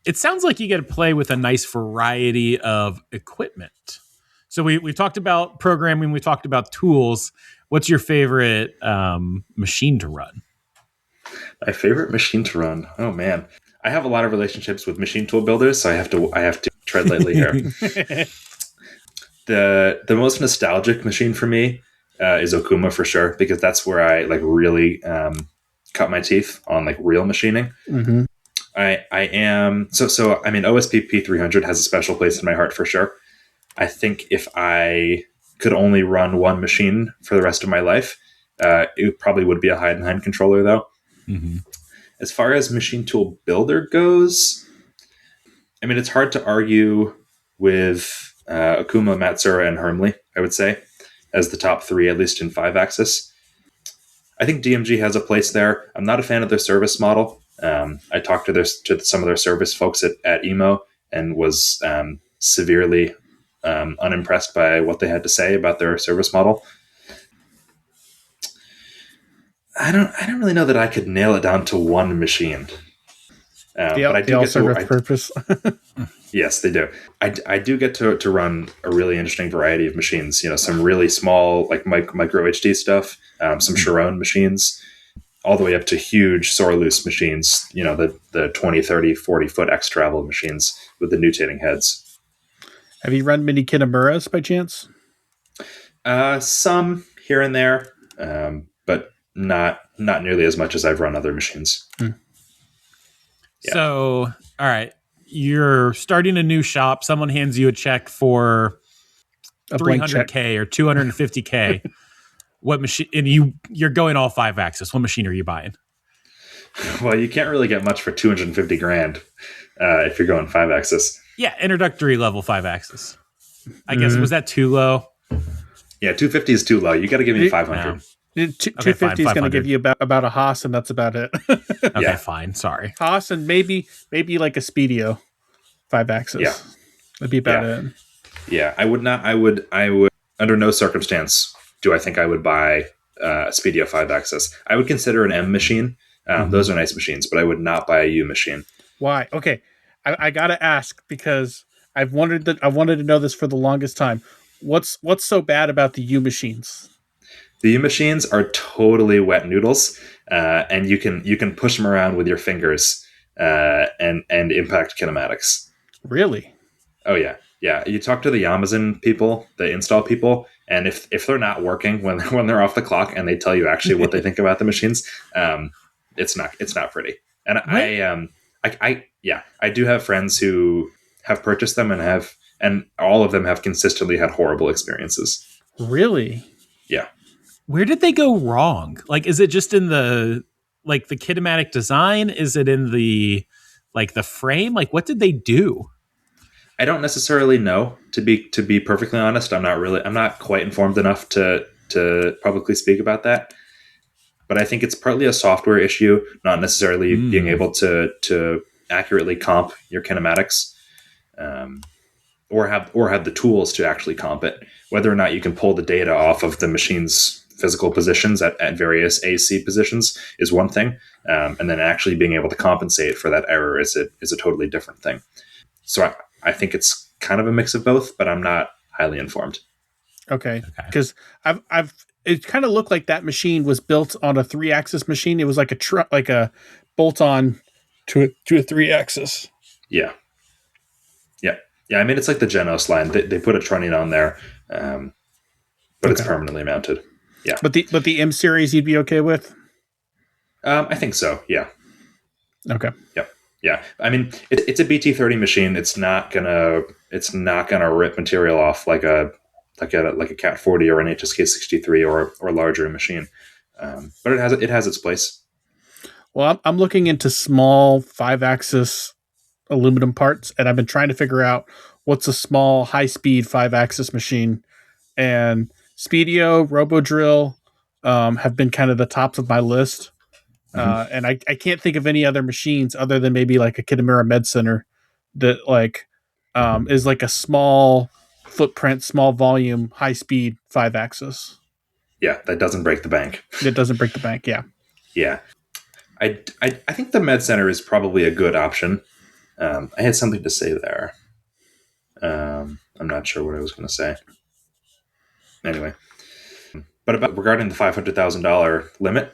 it sounds like you get to play with a nice variety of equipment. So we've talked about programming. We talked about tools. What's your favorite machine to run? My favorite machine to run? Oh, man. I have a lot of relationships with machine tool builders, so I have to tread lightly here. The most nostalgic machine for me is Okuma, for sure, because that's where I really cut my teeth on real machining. Mm-hmm. I am OSP P300 has a special place in my heart for sure. I think if I could only run one machine for the rest of my life, it probably would be a Heidenhain controller, though. Mm-hmm. As far as machine tool builder goes, it's hard to argue with Okuma, Matsuura, and Hermle, I would say, as the top 3, at least in 5-axis. I think DMG has a place there. I'm not a fan of their service model. I talked to some of their service folks at EMO and was severely unimpressed by what they had to say about their service model. I don't really know that I could nail it down to one machine. But I do all get serve a purpose. Yes, they do. I do get to run a really interesting variety of machines. Some really small micro HD stuff, some Chiron machines, all the way up to huge sore loose machines. The 20, 30, 40 foot X travel machines with the nutating heads. Have you run mini Kitamuras by chance? Some here and there, but not nearly as much as I've run other machines. Hmm. Yeah. So, all right, you're starting a new shop. Someone hands you a check for $300K or $250K. What machine? And you're going all 5-axis. What machine are you buying? Well, you can't really get much for $250,000 if you're going 5-axis. Yeah, introductory level 5-axis. I guess, was that too low? Yeah, 250 is too low. You got to give me 500. No. 250 is going to give you about a Haas, and that's about it. Okay, fine. Sorry. Haas and maybe like a Speedio 5-axis. Yeah. That'd be about it. Yeah, I would not. I would under no circumstance do I think I would buy a Speedio 5-axis. I would consider an M machine. Those are nice machines, but I would not buy a U machine. Why? Okay, I gotta ask because I wanted to know this for the longest time. What's so bad about the U machines? The U machines are totally wet noodles, and you can push them around with your fingers and impact kinematics. Really? Oh yeah, yeah. You talk to the Amazon people, the install people, and if they're not working when they're off the clock, and they tell you actually what they think about the machines, it's not pretty. And I do have friends who have purchased them and all of them have consistently had horrible experiences. Really? Yeah. Where did they go wrong? Like, is it just in the kinematic design? Is it in the frame? Like, what did they do? I don't necessarily know, to be perfectly honest. I'm not quite informed enough to publicly speak about that. But I think it's partly a software issue, not necessarily being able to accurately comp your kinematics, or have the tools to actually comp it. Whether or not you can pull the data off of the machine's physical positions at various AC positions is one thing, and then actually being able to compensate for that error is a totally different thing. So I think it's kind of a mix of both, but I'm not highly informed. Okay, because I've it kind of looked like that machine was built on a 3-axis machine. It was like a bolt on to a 3-axis. Yeah, yeah, yeah. I mean, it's like the Genos line. They put a trunnion on there, but it's permanently mounted. Yeah, but the M series you'd be okay with? I think so. Yeah. Okay. Yep. Yeah. I mean, it's a BT30 machine. It's not gonna rip material off like a Cat 40 or an HSK 63 or larger machine. But it has its place. Well, I'm looking into small 5-axis aluminum parts, and I've been trying to figure out what's a small high-speed 5-axis machine. And Speedio, RoboDrill have been kind of the tops of my list. And I can't think of any other machines other than maybe like a Kitamura Med Center that is like a small footprint, small volume, high speed 5-axis. Yeah, that doesn't break the bank. It doesn't break the bank. Yeah. Yeah. I think the Med Center is probably a good option. I had something to say there. I'm not sure what I was going to say. Anyway, but regarding the $500,000 limit,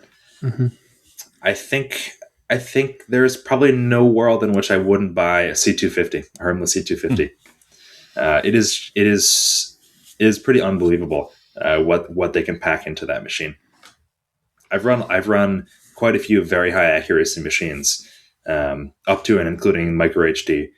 I think there's probably no world in which I wouldn't buy a C250, a Hermle C250. It is pretty unbelievable what they can pack into that machine. I've run quite a few very high accuracy machines, up to and including micro HD,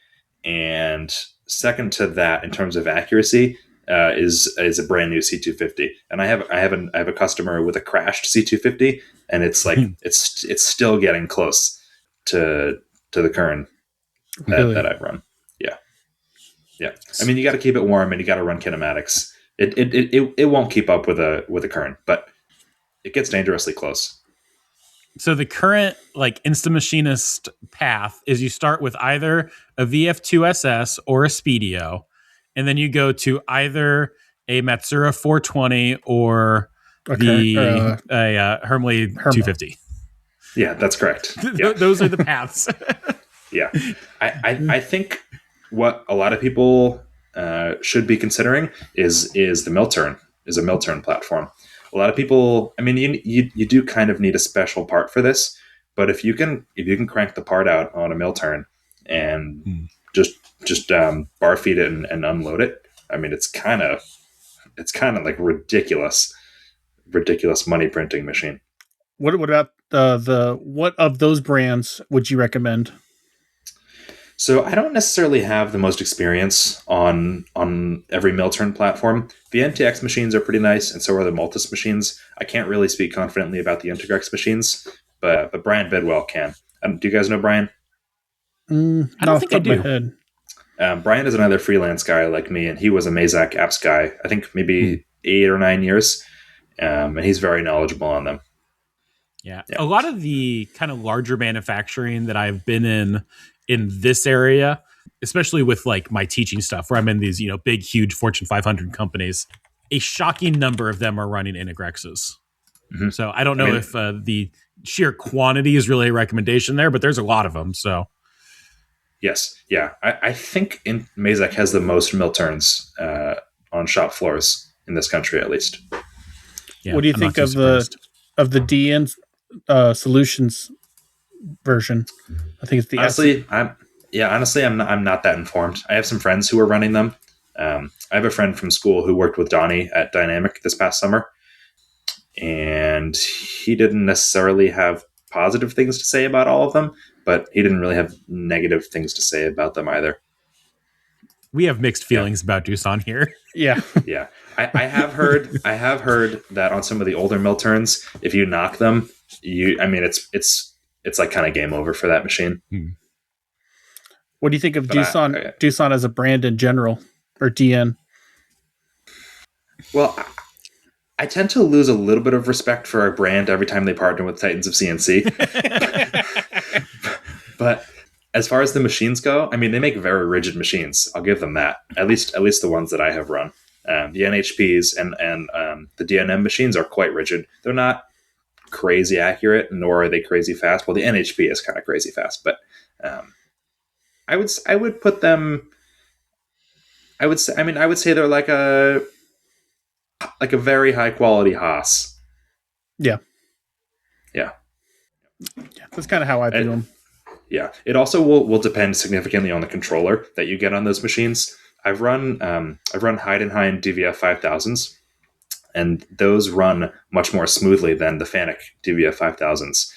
and second to that in terms of accuracy is a brand new C250. And I have a customer with a crashed C250, and it's like it's still getting close to the current that I've run. Yeah. I mean, you got to keep it warm and you got to run kinematics. It won't keep up with a current, but it gets dangerously close. So the current Instamachinist path is you start with either a VF2SS or a Speedio, and then you go to either a Matsuura 420 or a Hermle 250. Yeah, that's correct. Yeah. Those are the paths. Yeah. I think what a lot of people should be considering is the Milturn, is a Milturn platform. A lot of people, I mean, you do kind of need a special part for this, but if you can crank the part out on a Milturn and just bar feed it and unload it, I mean, it's kind of like ridiculous money printing machine. What about what of those brands would you recommend? So I don't necessarily have the most experience on every Milturn platform. The NTX machines are pretty nice, and so are the Multis machines. I can't really speak confidently about the Integrex machines, but Brian Bidwell can. Do you guys know Brian? I don't think I do. Brian is another freelance guy like me, and he was a Mazak apps guy, I think maybe 8 or 9 years, and he's very knowledgeable on them. Yeah. A lot of the kind of larger manufacturing that I've been in this area, especially with like my teaching stuff where I'm in these, big, huge Fortune 500 companies, a shocking number of them are running integrexes. Mhm. So I don't know if the sheer quantity is really a recommendation there, but there's a lot of them. So Yes. Yeah. I think Mazak has the most mill turns on shop floors in this country, at least. yeah, what do you I'm think not too surprised. of the DN solutions version? I think it's the Honestly, I'm not that informed. I have some friends who are running them. I have a friend from school who worked with Donnie at Dynamic this past summer, and he didn't necessarily have positive things to say about all of them, but he didn't really have negative things to say about them either. We have mixed feelings about Doosan here. Yeah. Yeah, I have heard that on some of the older mill turns, if you knock them, it's like kind of game over for that machine. What do you think of But Doosan as a brand in general, or DN? Well, I tend to lose a little bit of respect for our brand every time they partner with Titans of CNC. But as far as the machines go, I mean, they make very rigid machines. I'll give them that. At least the ones that I have run. The NHPs and the DNM machines are quite rigid. They're not crazy accurate, nor are they crazy fast. Well, the NHP is kind of crazy fast, but I would put them. I would say they're like a very high quality Haas. Yeah. Yeah. That's kind of how I view them. Yeah. It also will depend significantly on the controller that you get on those machines. I've run Heidenhain DVF 5000s, and those run much more smoothly than the Fanuc DVF 5000s.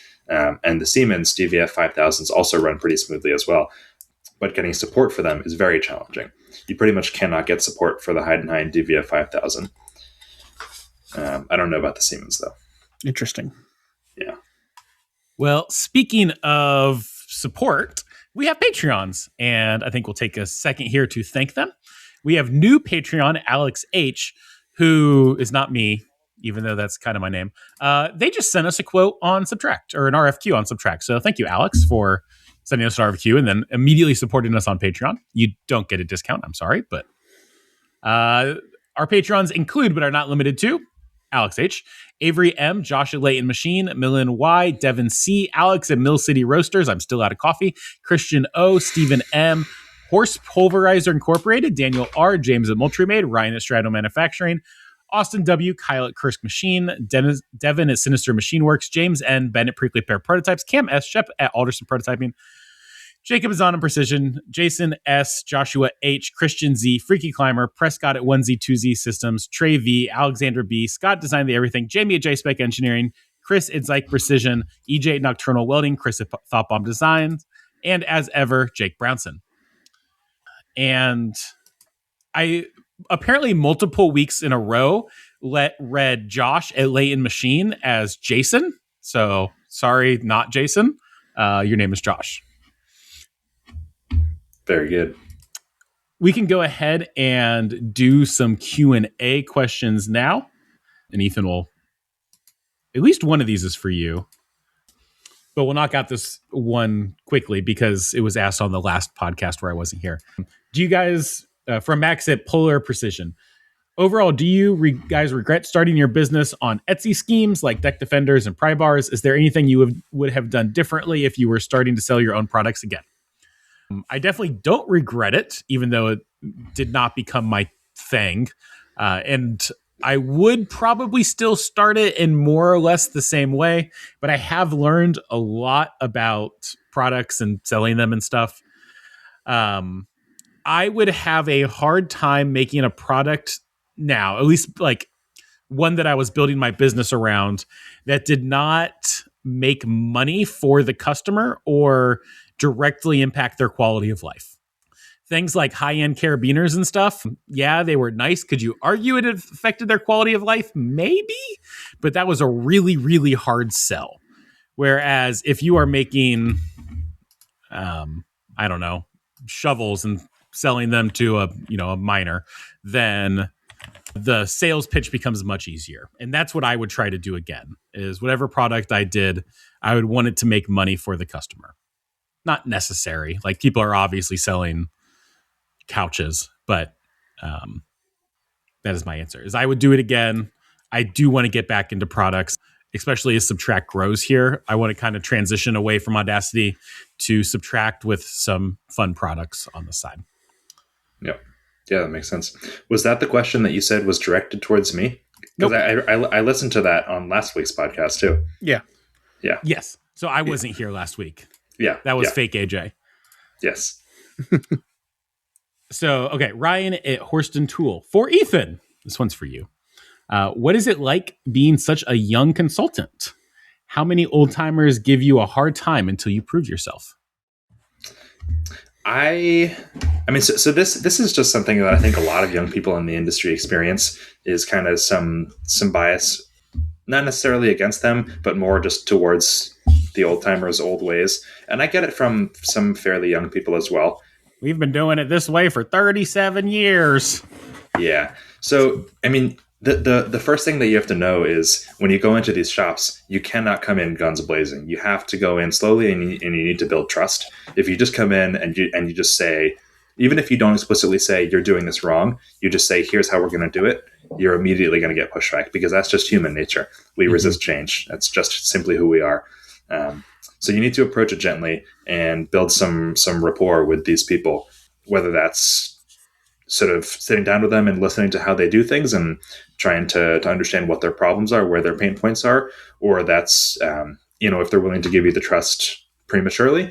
And the Siemens DVF 5000s also run pretty smoothly as well. But getting support for them is very challenging. You pretty much cannot get support for the Heidenhain DVF 5000. I don't know about the Siemens, though. Interesting. Yeah. Well, speaking of support, we have Patreons, and I think we'll take a second here to thank them. We have new Patreon, Alex H., who is not me, even though that's kind of my name. They just sent us a quote on Subtract, or an RFQ on Subtract. So thank you, Alex, for sending us an RFQ and then immediately supporting us on Patreon. You don't get a discount, I'm sorry, but our Patrons include, but are not limited to, Alex H., Avery M., Joshua Layton Machine, Millen Y., Devin C., Alex at Mill City Roasters, I'm still out of coffee, Christian O., Stephen M., Horse Pulverizer Incorporated, Daniel R., James at Moultrie Ryan at Strato Manufacturing, Austin W., Kyle at Kursk Machine, Devin at Sinister Machine Works, James N., Ben at Prickly Pear Prototypes, Cam S., Shep at Alderson Prototyping, Jacob is on Precision, Jason S., Joshua H., Christian Z., Freaky Climber, Prescott at 1Z, 2Z Systems, Trey V., Alexander B., Scott Designed the Everything, Jamie at JSpec Engineering, Chris at Zyke Precision, EJ at Nocturnal Welding, Chris at Thought Bomb Designs, and as ever, Jake Brownson. And I apparently multiple weeks in a row read Josh at Layton Machine as Jason. So sorry, not Jason. Your name is Josh. Very good. We can go ahead and do some Q&A questions now. And Ethan will, at least one of these is for you. But we'll knock out this one quickly because it was asked on the last podcast where I wasn't here. Do you guys, from Max at Polar Precision, overall, do you guys regret starting your business on Etsy schemes like deck defenders and pry bars? Is there anything you would have done differently if you were starting to sell your own products again? I definitely don't regret it, even though it did not become my thing. And I would probably still start it in more or less the same way, but I have learned a lot about products and selling them and stuff. I would have a hard time making a product now, at least like one that I was building my business around, that did not make money for the customer or directly impact their quality of life. Things like high-end carabiners and stuff, yeah, they were nice. Could you argue it affected their quality of life? Maybe, but that was a really, really hard sell. Whereas if you are making, I don't know, shovels and selling them to a miner, then the sales pitch becomes much easier. And that's what I would try to do again, is whatever product I did, I would want it to make money for the customer. Not necessary. Like, people are obviously selling couches, but that is my answer. Is I would do it again. I do want to get back into products, especially as Subtract grows here. I want to kind of transition away from Audacity to Subtract with some fun products on the side. Yep. Yeah, that makes sense. Was that the question that you said was directed towards me? Because Nope. I listened to that on last week's podcast too. Yeah. Yeah. Yes. So I wasn't here last week. Yeah. That was yeah. fake AJ. Yes. So, okay, Ryan at Horston Tool. For Ethan, this one's for you. What is it like being such a young consultant? How many old timers give you a hard time until you prove yourself? I mean, so this is just something that I think a lot of young people in the industry experience, is kind of some bias, not necessarily against them, but more just towards the old timers' old ways. And I get it from some fairly young people as well. We've been doing it this way for 37 years. Yeah. So, I mean, the first thing that you have to know is when you go into these shops, you cannot come in guns blazing. You have to go in slowly, and you need to build trust. If you just come in and you just say, even if you don't explicitly say you're doing this wrong, you just say, here's how we're going to do it, you're immediately going to get pushback, because that's just human nature. We resist change. That's just simply who we are. So you need to approach it gently and build some rapport with these people, whether that's sort of sitting down with them and listening to how they do things and trying to understand what their problems are, where their pain points are, or that's, if they're willing to give you the trust prematurely,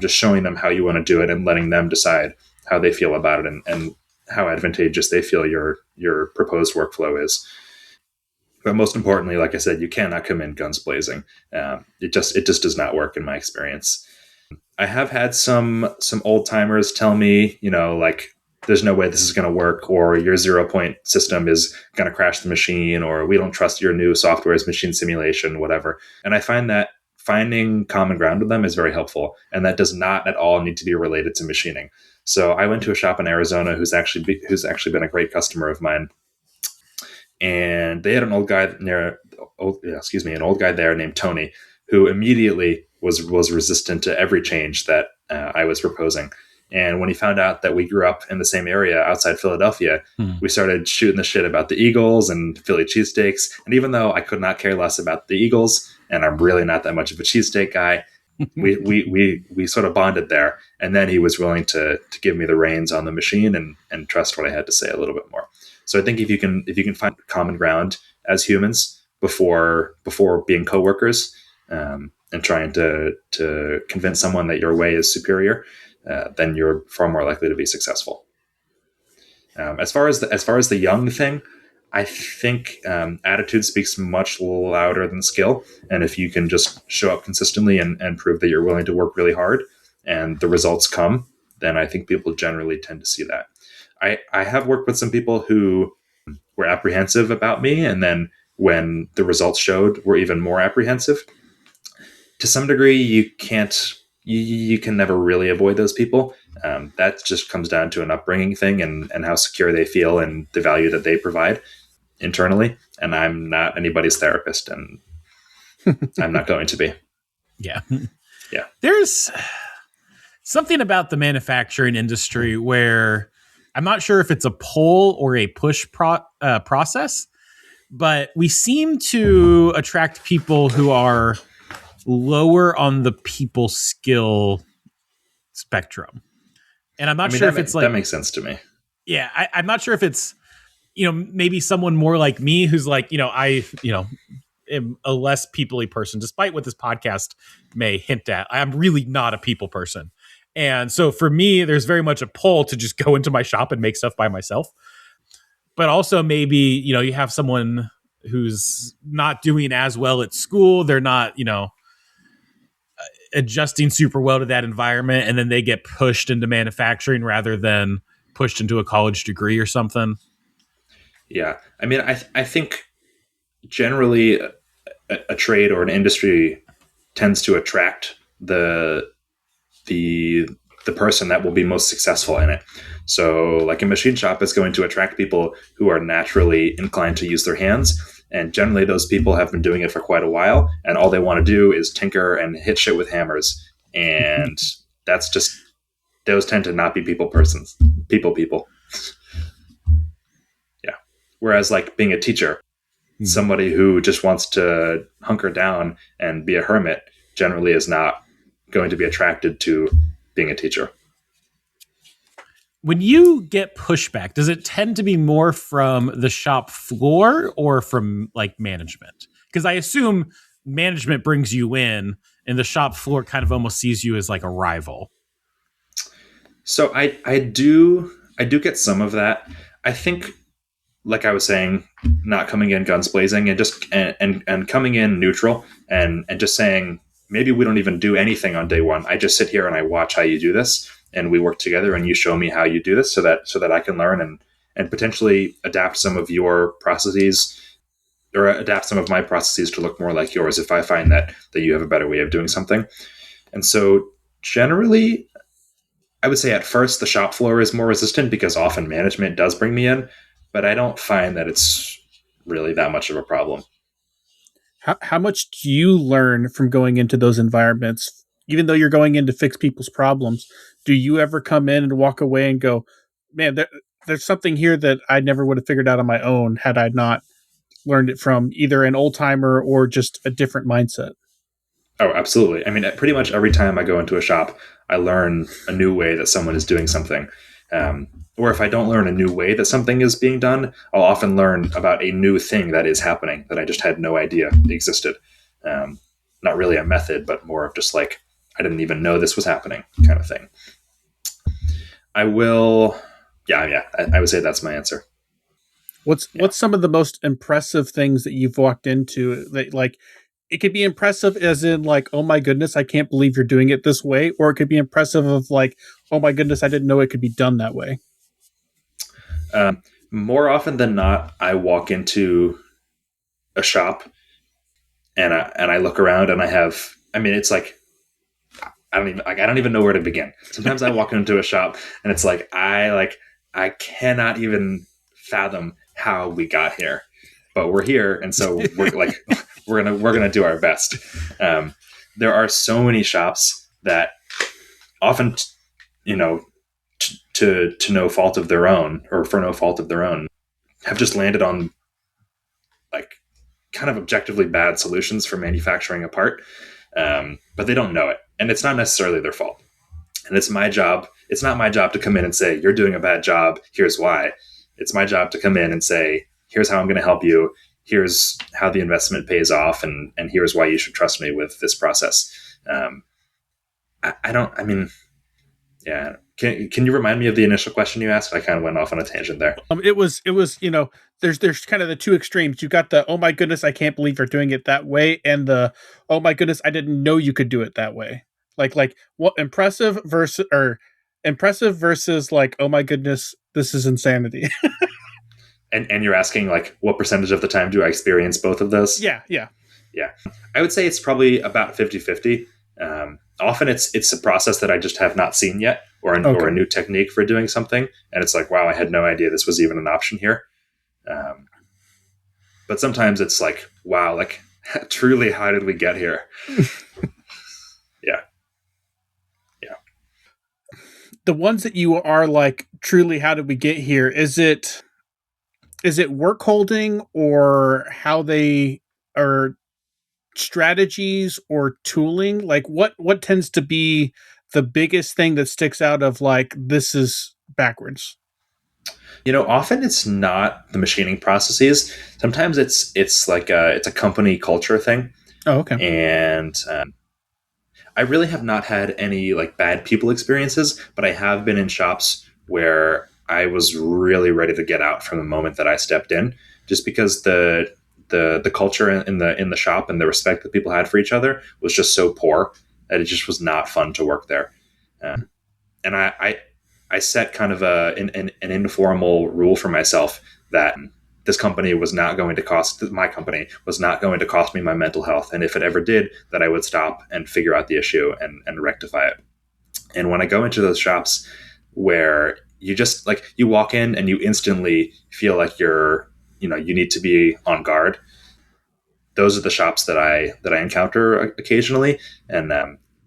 just showing them how you want to do it and letting them decide how they feel about it and how advantageous they feel your proposed workflow is. But most importantly, like I said, you cannot come in guns blazing. It just does not work in my experience. I have had some old timers tell me, like, there's no way this is going to work, or your 0-point system is going to crash the machine, or we don't trust your new software's machine simulation, whatever. And I find that finding common ground with them is very helpful. And that does not at all need to be related to machining. So I went to a shop in Arizona who's actually been a great customer of mine. And they had an old guy there named Tony, who immediately was resistant to every change that I was proposing. And when he found out that we grew up in the same area outside Philadelphia, we started shooting the shit about the Eagles and Philly cheesesteaks. And even though I could not care less about the Eagles, and I'm really not that much of a cheesesteak guy, we sort of bonded there. And then he was willing to give me the reins on the machine and trust what I had to say a little bit more. So I think if you can find common ground as humans before being coworkers, and trying to convince someone that your way is superior, then you're far more likely to be successful. As far as the young thing, I think attitude speaks much louder than skill. And if you can just show up consistently and prove that you're willing to work really hard and the results come, then I think people generally tend to see that. I have worked with some people who were apprehensive about me, and then when the results showed, were even more apprehensive. To some degree, you can never really avoid those people. That just comes down to an upbringing thing and how secure they feel and the value that they provide internally. And I'm not anybody's therapist, and I'm not going to be. Yeah. Yeah. There's something about the manufacturing industry where I'm not sure if it's a pull or a push process, but we seem to attract people who are lower on the people skill spectrum. And I'm not sure if it's like... That makes sense to me. Yeah, I'm not sure if it's, maybe someone more like me who's like, I am a less people-y person, despite what this podcast may hint at. I'm really not a people person. And so for me, there's very much a pull to just go into my shop and make stuff by myself. But also maybe, you have someone who's not doing as well at school. They're not, adjusting super well to that environment. And then they get pushed into manufacturing rather than pushed into a college degree or something. Yeah. I mean, I think generally a trade or an industry tends to attract the person that will be most successful in it. So like a machine shop is going to attract people who are naturally inclined to use their hands. And generally those people have been doing it for quite a while, and all they want to do is tinker and hit shit with hammers. And that's just, those tend to not be people persons. people. Yeah. Whereas like being a teacher, somebody who just wants to hunker down and be a hermit generally is not going to be attracted to being a teacher. When you get pushback, does it tend to be more from the shop floor or from like management? Because I assume management brings you in and the shop floor kind of almost sees you as like a rival. So I do get some of that. I think, like I was saying, not coming in guns blazing and just and coming in neutral and just saying maybe we don't even do anything on day one. I just sit here and I watch how you do this, and we work together, and you show me how you do this, so that I can learn and potentially adapt some of your processes or adapt some of my processes to look more like yours if I find that you have a better way of doing something. And so generally, I would say at first the shop floor is more resistant because often management does bring me in, but I don't find that it's really that much of a problem. How much do you learn from going into those environments? Even though you're going in to fix people's problems, do you ever come in and walk away and go, man, there's something here that I never would have figured out on my own had I not learned it from either an old timer or just a different mindset? Oh, absolutely. I mean, pretty much every time I go into a shop, I learn a new way that someone is doing something. Or if I don't learn a new way that something is being done, I'll often learn about a new thing that is happening that I just had no idea existed. Not really a method, but more of just like, I didn't even know this was happening kind of thing. I would say that's my answer. What's some of the most impressive things that you've walked into that, like, it could be impressive as in like, oh my goodness, I can't believe you're doing it this way, or it could be impressive of like, oh my goodness, I didn't know it could be done that way? More often than not, I walk into a shop and I look around and it's like, I don't even know where to begin. Sometimes I walk into a shop and it's like I cannot even fathom how we got here, but we're here, and so we're like we're gonna do our best. There are so many shops that often, to no fault of their own or for no fault of their own, have just landed on like kind of objectively bad solutions for manufacturing a part, but they don't know it, and it's not necessarily their fault. And it's my job. It's not my job to come in and say, you're doing a bad job, here's why. It's my job to come in and say, here's how I'm going to help you. Here's how the investment pays off. And here's why you should trust me with this process. Can you remind me of the initial question you asked? I kind of went off on a tangent there. It was, there's kind of the two extremes. You got the, oh my goodness, I can't believe you're doing it that way. And the, oh my goodness, I didn't know you could do it that way. Like what impressive versus like, oh my goodness, this is insanity. And you're asking like, what percentage of the time do I experience both of those? Yeah. I would say it's probably about 50-50. Often it's a process that I just have not seen yet, or a new technique for doing something. And it's like, wow, I had no idea this was even an option here. But sometimes it's like, wow, like truly, how did we get here? Yeah. The ones that you are like, truly, how did we get here? Is it work holding, or how they are strategies or tooling? Like what tends to be the biggest thing that sticks out of like, this is backwards? Often it's not the machining processes. Sometimes it's like it's a company culture thing. Oh, okay. And I really have not had any like bad people experiences, but I have been in shops where I was really ready to get out from the moment that I stepped in, just because the culture in the shop and the respect that people had for each other was just so poor that it just was not fun to work there. And I set kind of an informal rule for myself that this company was not going to cost me my mental health. And if it ever did, that I would stop and figure out the issue and rectify it. And when I go into those shops where you just like, you walk in and you instantly feel like you need to be on guard, those are the shops that I encounter occasionally. And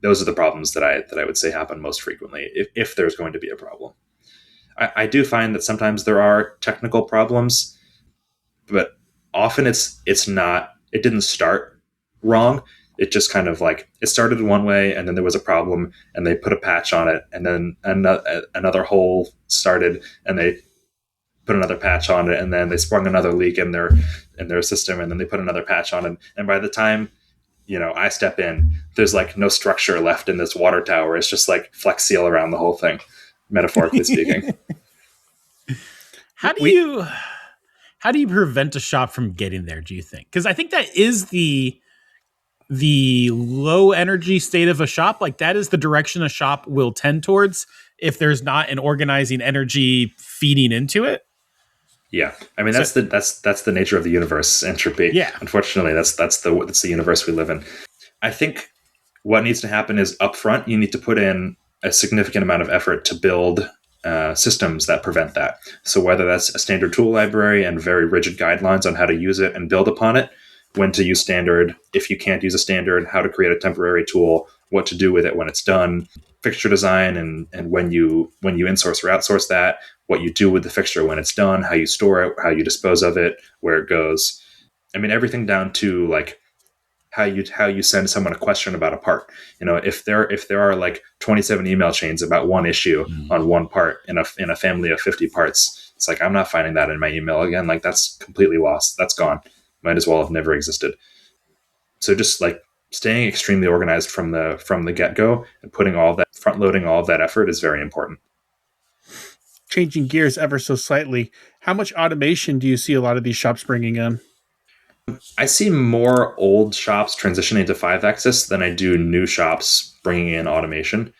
those are the problems that I would say happen most frequently if there's going to be a problem. I do find that sometimes there are technical problems, but often it's not. It didn't start wrong. It just kind of like it started in one way, and then there was a problem, and they put a patch on it, and then another hole started, and they put another patch on it, and then they sprung another leak in their system, and then they put another patch on it, and by the time I step in, there's like no structure left in this water tower. It's just like Flex Seal around the whole thing, metaphorically speaking. How do you prevent a shop from getting there, do you think? Because I think that is the low energy state of a shop. Like that is the direction a shop will tend towards if there's not an organizing energy feeding into it. Yeah, I mean that's the nature of the universe, entropy. Yeah, unfortunately, that's the universe we live in. I think what needs to happen is upfront, you need to put in a significant amount of effort to build systems that prevent that. So whether that's a standard tool library and very rigid guidelines on how to use it and build upon it, when to use standard, if you can't use a standard, how to create a temporary tool, what to do with it when it's done, fixture design, and when you insource or outsource that, what you do with the fixture when it's done, how you store it, how you dispose of it, where it goes. I mean, everything down to like how you send someone a question about a part. If there are like 27 email chains about one issue on one part in a family of 50 parts, it's like I'm not finding that in my email again. Like that's completely lost. That's gone. Might as well have never existed. So just like staying extremely organized from the get-go and putting front loading all of that effort is very important. Changing gears ever so slightly, how much automation do you see a lot of these shops bringing in? I see more old shops transitioning to 5-axis than I do new shops bringing in automation.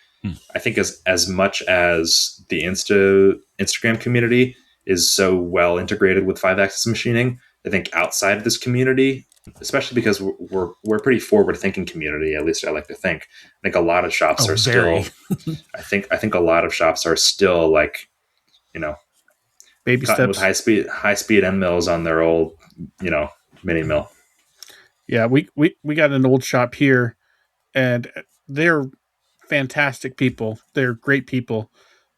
I think as much as the Instagram community is so well integrated with 5-axis machining, I think outside of this community, especially because we're a pretty forward-thinking community, at least I like to think. I think a lot of shops are very. still. I think a lot of shops are still like, baby steps with high speed end mills on their old, mini mill. Yeah, we got an old shop here, and they're fantastic people. They're great people,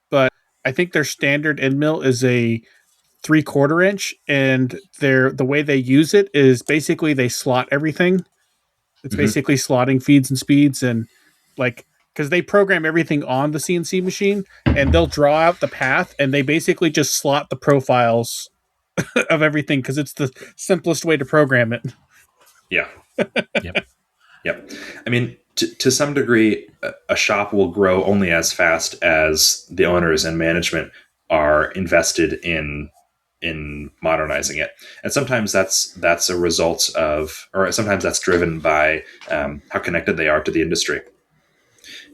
but I think their standard end mill is a 3/4 inch, and the way they use it is basically they slot everything. It's basically slotting feeds and speeds, and like because they program everything on the CNC machine, and they'll draw out the path, and they basically just slot the profiles of everything because it's the simplest way to program it. Yeah. Yep. Yep. I mean, to some degree, a shop will grow only as fast as the owners and management are invested in modernizing it. And sometimes that's a result of, or sometimes that's driven by how connected they are to the industry.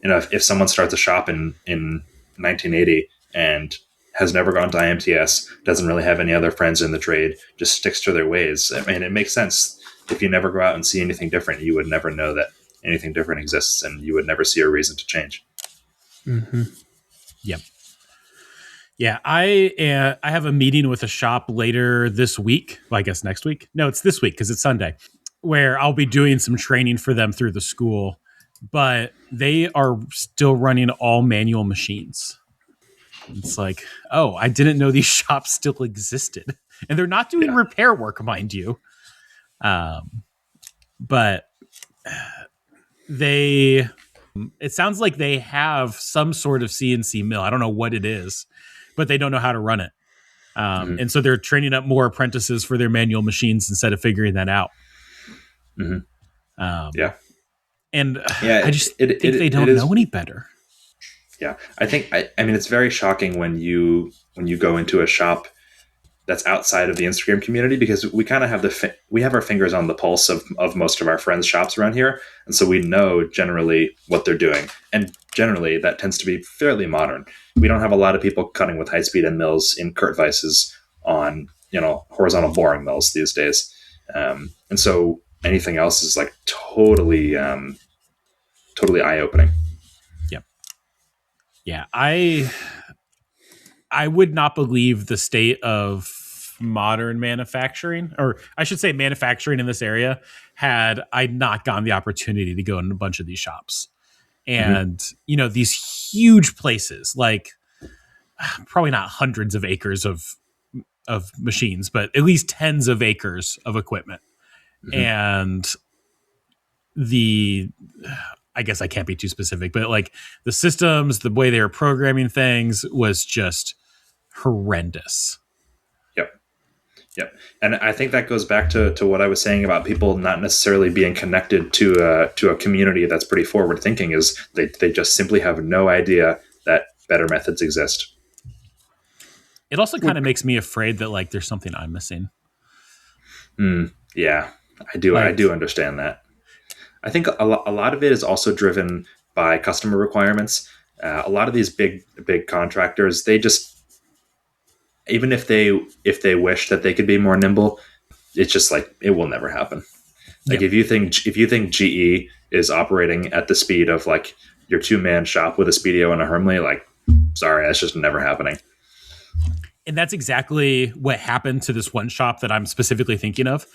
If someone starts a shop in 1980 and has never gone to IMTS, doesn't really have any other friends in the trade, just sticks to their ways. I mean, it makes sense. If you never go out and see anything different, you would never know that anything different exists, and you would never see a reason to change. Mm-hmm. Yep. Yeah, I have a meeting with a shop later this week. Well, I guess next week. No, it's this week because it's Sunday, where I'll be doing some training for them through the school. But they are still running all manual machines. It's like, oh, I didn't know these shops still existed, and they're not doing repair work, mind you. But it sounds like they have some sort of CNC mill. I don't know what it is, but they don't know how to run it. And so they're training up more apprentices for their manual machines instead of figuring that out. And I just think they don't know any better. Yeah. I mean, it's very shocking when you go into a shop that's outside of the Instagram community, because we kind of have we have our fingers on the pulse of most of our friends' shops around here. And so we know generally what they're doing. And generally that tends to be fairly modern. We don't have a lot of people cutting with high-speed end mills in Kurt vices on, horizontal boring mills these days. And so anything else is like totally eye-opening. Yep. Yeah. I would not believe the state of modern manufacturing, or I should say manufacturing in this area, had I not gotten the opportunity to go in a bunch of these shops. And, these huge places like probably not hundreds of acres of machines, but at least tens of acres of equipment. Mhm. And the I guess I can't be too specific, but like the systems, the way they were programming things was just horrendous. Yep. Yep. And I think that goes back to what I was saying about people not necessarily being connected to a community that's pretty forward thinking, is they just simply have no idea that better methods exist. It also kind of makes me afraid that like there's something I'm missing. Yeah, I Like, do understand that. I think a lot of it is also driven by customer requirements. A lot of these big contractors, they just, even if they wish that they could be more nimble, it's just like it will never happen. Like Yep. if you think GE is operating at the speed of like your 2-man shop with a Speedio and a Hermley, like sorry, that's just never happening. And that's exactly what happened to this one shop that I'm specifically thinking of.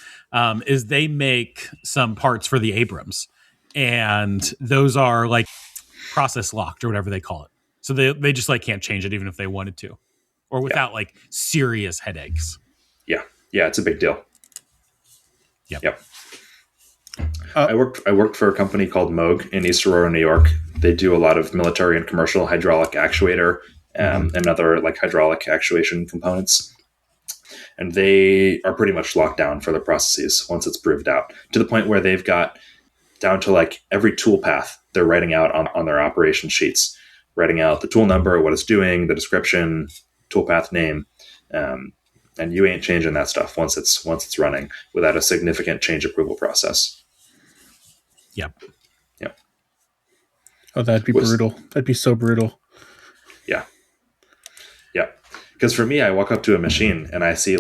Is they make some parts for the Abrams, and those are like process locked or whatever they call it. So they just like can't change it even if they wanted to, or without like serious headaches. Yeah, it's a big deal. Yep. I worked for a company called Moog in East Aurora, New York. They do a lot of military and commercial hydraulic actuator and other like hydraulic actuation components. And they are pretty much locked down for the processes once it's proved out, to the point where they've got down to like every tool path they're writing out on their operation sheets, writing out the tool number, what it's doing, the description, tool path name. And you ain't changing that stuff once it's running without a significant change approval process. Yep. Oh, that'd be brutal. That'd be so brutal. Yeah. Because for me, I walk up to a machine and I see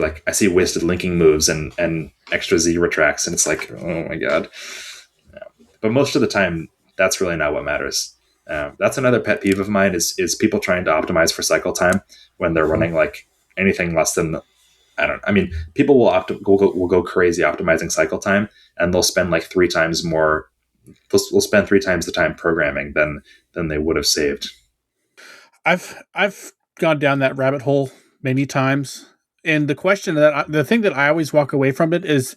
wasted linking moves and extra zero tracks, and it's like, oh my god. Yeah. But most of the time, that's really not what matters. That's another pet peeve of mine is people trying to optimize for cycle time when they're running like anything less than, people will go crazy optimizing cycle time, and they'll spend like 3 times more. They'll spend 3 times the time programming than they would have saved. I've gone down that rabbit hole many times, and the thing that I always walk away from it is,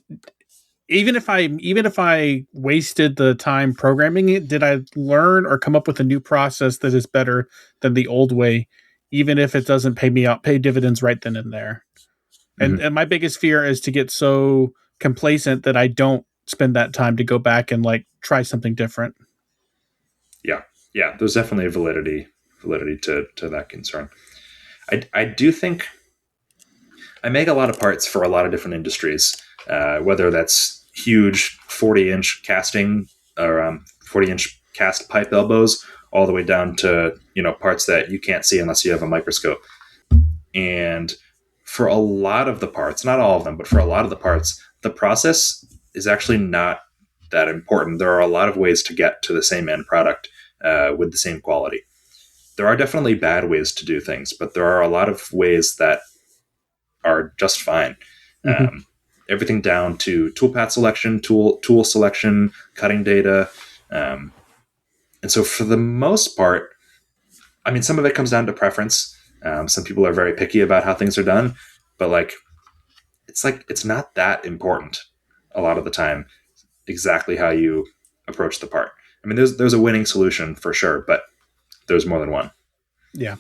even if I wasted the time programming it, did I learn or come up with a new process that is better than the old way, even if it doesn't pay dividends right then and there? Mm-hmm. And my biggest fear is to get so complacent that I don't spend that time to go back and like try something different. Yeah, there's definitely a validity to that concern. I do think I make a lot of parts for a lot of different industries, whether that's huge 40-inch casting or 40-inch cast pipe elbows, all the way down to parts that you can't see unless you have a microscope. And for a lot of the parts, not all of them, but for a lot of the parts, the process is actually not that important. There are a lot of ways to get to the same end product with the same quality. There are definitely bad ways to do things, but there are a lot of ways that are just fine. Mm-hmm. Everything down to toolpath selection, tool selection, cutting data. And so for the most part, some of it comes down to preference. Some people are very picky about how things are done, but it's not that important a lot of the time, exactly how you approach the part. There's a winning solution for sure, but there's more than one. Yeah.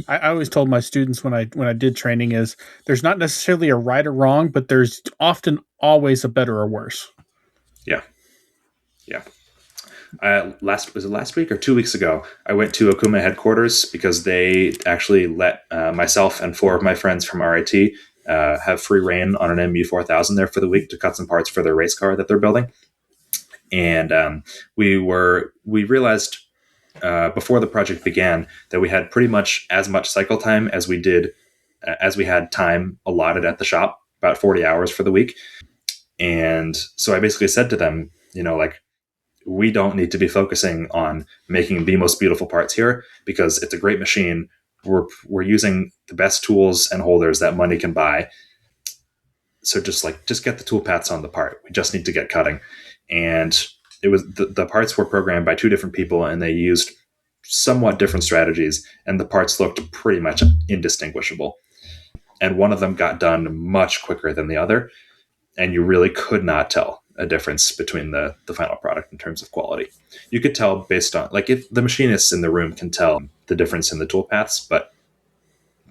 I always told my students when I did training is there's not necessarily a right or wrong, but there's often always a better or worse. Yeah. Was it last week or 2 weeks ago? I went to Okuma headquarters because they actually let myself and 4 of my friends from RIT have free reign on an MU4000 there for the week to cut some parts for their race car that they're building. And we realized before the project began that we had pretty much as much cycle time as we had time allotted at the shop, about 40 hours for the week. And so I basically said to them, we don't need to be focusing on making the most beautiful parts here because it's a great machine. We're using the best tools and holders that money can buy. So just get the tool paths on the part. We just need to get cutting. And it was the parts were programmed by 2 different people, and they used somewhat different strategies, and the parts looked pretty much indistinguishable. And one of them got done much quicker than the other, and you really could not tell a difference between the final product in terms of quality. You could tell based on, like, if the machinists in the room can tell the difference in the tool paths, but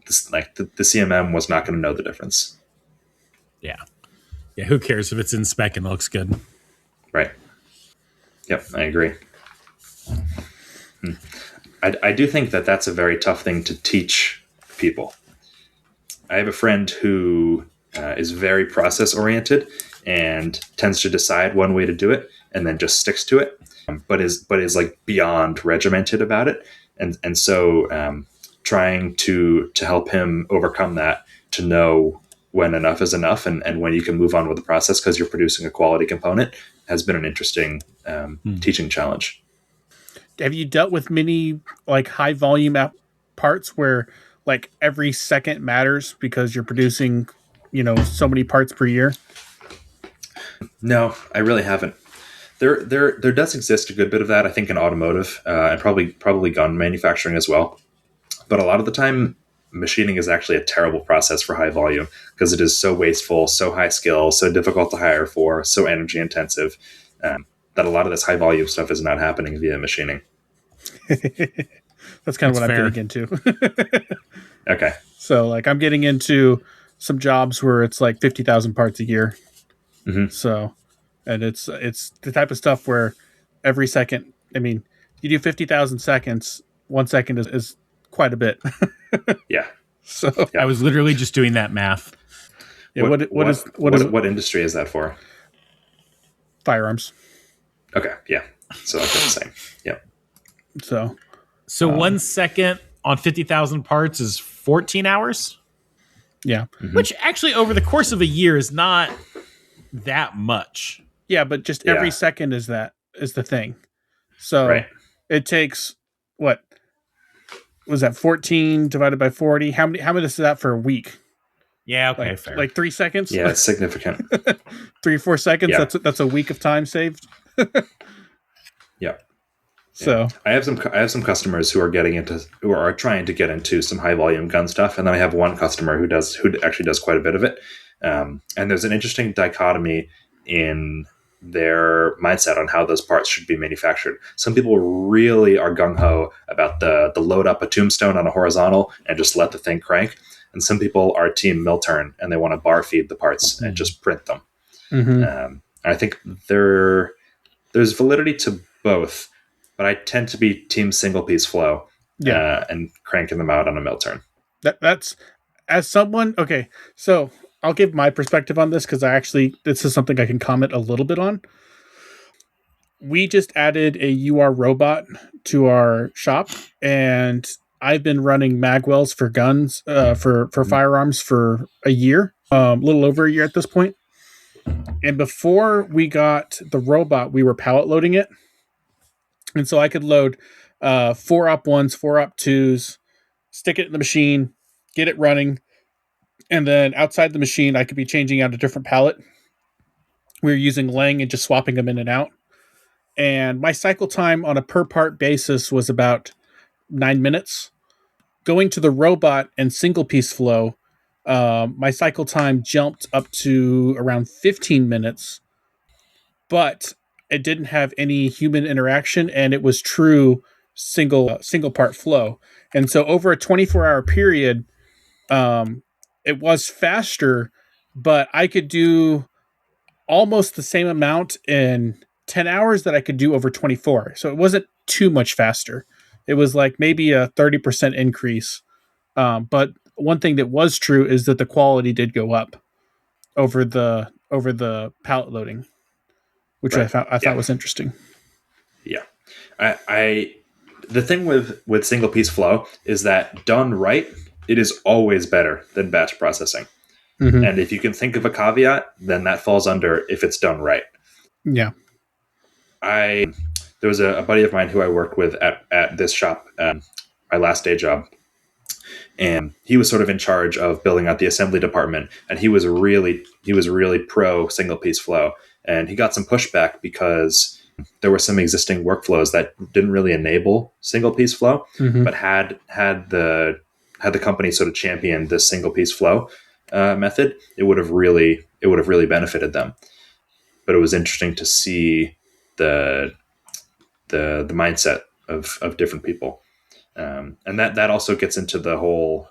the CMM was not going to know the difference. Yeah. Who cares if it's in spec and looks good? Right. Yep, I agree. I do think that that's a very tough thing to teach people. I have a friend who is very process oriented and tends to decide one way to do it and then just sticks to it, but is like beyond regimented about it. And so trying to help him overcome that, to know when enough is enough and when you can move on with the process because you're producing a quality component, has been an interesting teaching challenge. Have you dealt with many like high volume parts where like every second matters because you're producing, so many parts per year? No, I really haven't. There does exist a good bit of that, I think, in automotive and probably gun manufacturing as well. But a lot of the time, machining is actually a terrible process for high volume because it is so wasteful, so high skill, so difficult to hire for, so energy intensive, that a lot of this high volume stuff is not happening via machining. That's kind of what fair. I'm getting into. Okay. So like I'm getting into some jobs where it's like 50,000 parts a year. Mm-hmm. So, and it's the type of stuff where every second, I mean, you do 50,000 seconds, 1 second is quite a bit. Yeah. So I was literally just doing that math. Yeah, what industry is that for? Firearms. Okay. Yeah. So that's the same. Yep. So 1 second on 50,000 parts is 14 hours, yeah. which actually over the course of a year is not that much. Yeah, but just every second is the thing. So right. It takes what was that 14 divided by 40? How many is that for a week? Yeah, okay, fair. Like 3 seconds? Yeah, it's significant. 3-4 seconds. Yeah. That's a week of time saved. Yeah. So I have some customers who are trying to get into some high volume gun stuff, and then I have one customer who actually does quite a bit of it. And there's an interesting dichotomy in their mindset on how those parts should be manufactured. Some people really are gung ho about the load up a tombstone on a horizontal and just let the thing crank, and some people are team mill turn and they want to bar feed the parts and just print them. Mm-hmm. I think there's validity to both. But I tend to be team single piece flow, and cranking them out on a mill turn. That's as someone. Okay, so I'll give my perspective on this because this is something I can comment a little bit on. We just added a UR robot to our shop, and I've been running magwells for guns, for firearms for a year, a little over a year at this point. And before we got the robot, we were pallet loading it. And so I could load 4-op 1s, 4-op 2s, stick it in the machine, get it running, and then outside the machine, I could be changing out a different pallet. We were using Lang and just swapping them in and out. And my cycle time on a per part basis was about 9 minutes. Going to the robot and single piece flow, my cycle time jumped up to around 15 minutes. But it didn't have any human interaction, and it was true single part flow. And so over a 24-hour period, it was faster, but I could do almost the same amount in 10 hours that I could do over 24. So it wasn't too much faster. It was like maybe a 30% increase. But one thing that was true is that the quality did go up over the pallet loading, which right. I thought was interesting. Yeah. The thing with single piece flow is that done right, it is always better than batch processing. Mm-hmm. And if you can think of a caveat, then that falls under if it's done right. Yeah. There was a buddy of mine who I worked with at this shop, my last day job. And he was sort of in charge of building out the assembly department. And he was really pro single piece flow. And he got some pushback because there were some existing workflows that didn't really enable single piece flow, but had the company sort of championed this single piece flow method, it would have really benefited them. But it was interesting to see the mindset of different people, and that also gets into the whole.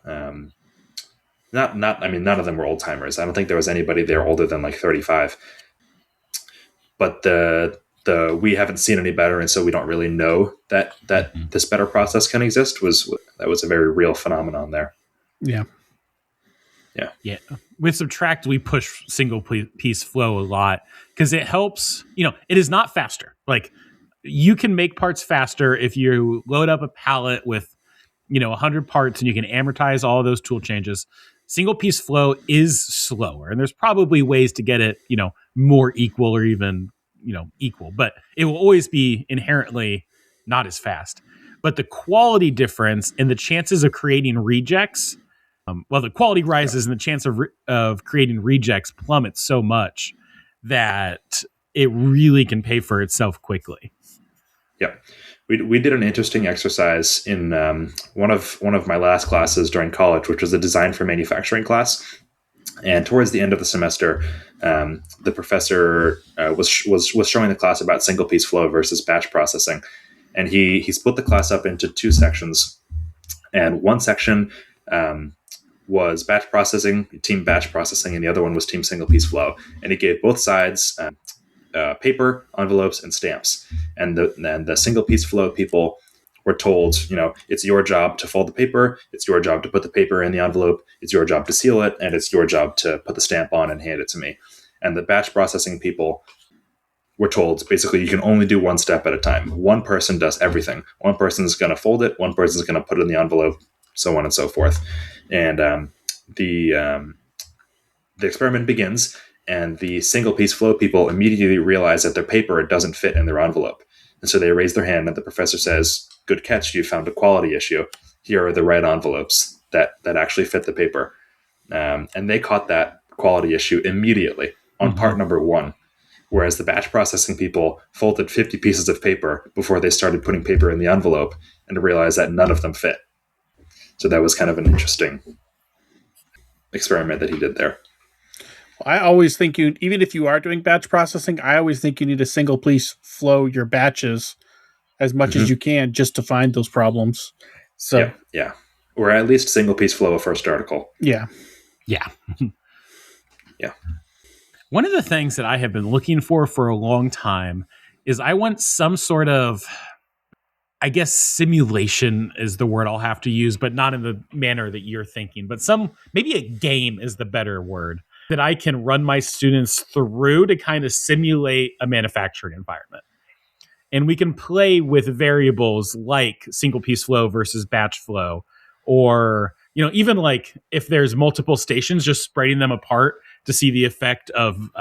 I mean, none of them were old timers. I don't think there was anybody there older than like 35. But the we haven't seen any better, and so we don't really know that this better process can exist. That was a very real phenomenon there. Yeah. With Subtract, we push single piece flow a lot because it helps. It is not faster. Like, you can make parts faster if you load up a pallet with 100 parts and you can amortize all of those tool changes. Single piece flow is slower, and there's probably ways to get it more equal or even equal, but it will always be inherently not as fast. But the quality difference and the chances of creating rejects, the quality rises and the chance of creating rejects plummets so much that it really can pay for itself quickly. Yep. We did an interesting exercise in one of my last classes during college, which was a design for manufacturing class. And towards the end of the semester, the professor was showing the class about single piece flow versus batch processing, and he split the class up into two sections. And one section was batch processing, team batch processing, and the other one was team single piece flow. And he gave both sides paper, envelopes, and stamps. And the single piece flow people were told, it's your job to fold the paper, it's your job to put the paper in the envelope, it's your job to seal it, and it's your job to put the stamp on and hand it to me. And the batch processing people were told, basically, you can only do one step at a time. One person does everything. One person's going to fold it, one person's going to put it in the envelope, so on and so forth. And the experiment begins, and the single piece flow people immediately realize that their paper doesn't fit in their envelope. And so they raise their hand, and the professor says, "Good catch, you found a quality issue. Here are the right envelopes that actually fit the paper." And they caught that quality issue immediately on part number one, whereas the batch processing people folded 50 pieces of paper before they started putting paper in the envelope and realized that none of them fit. So that was kind of an interesting experiment that he did there. I always think even if you are doing batch processing, I always think you need a single piece flow your batches as much as you can just to find those problems. So yeah. Or at least single piece flow a first article. Yeah. Yeah. Yeah. One of the things that I have been looking for a long time is I want some sort of, I guess simulation is the word I'll have to use, but not in the manner that you're thinking, but maybe a game is the better word that I can run my students through to kind of simulate a manufacturing environment. And we can play with variables like single piece flow versus batch flow, or, even like if there's multiple stations, just spreading them apart to see the effect of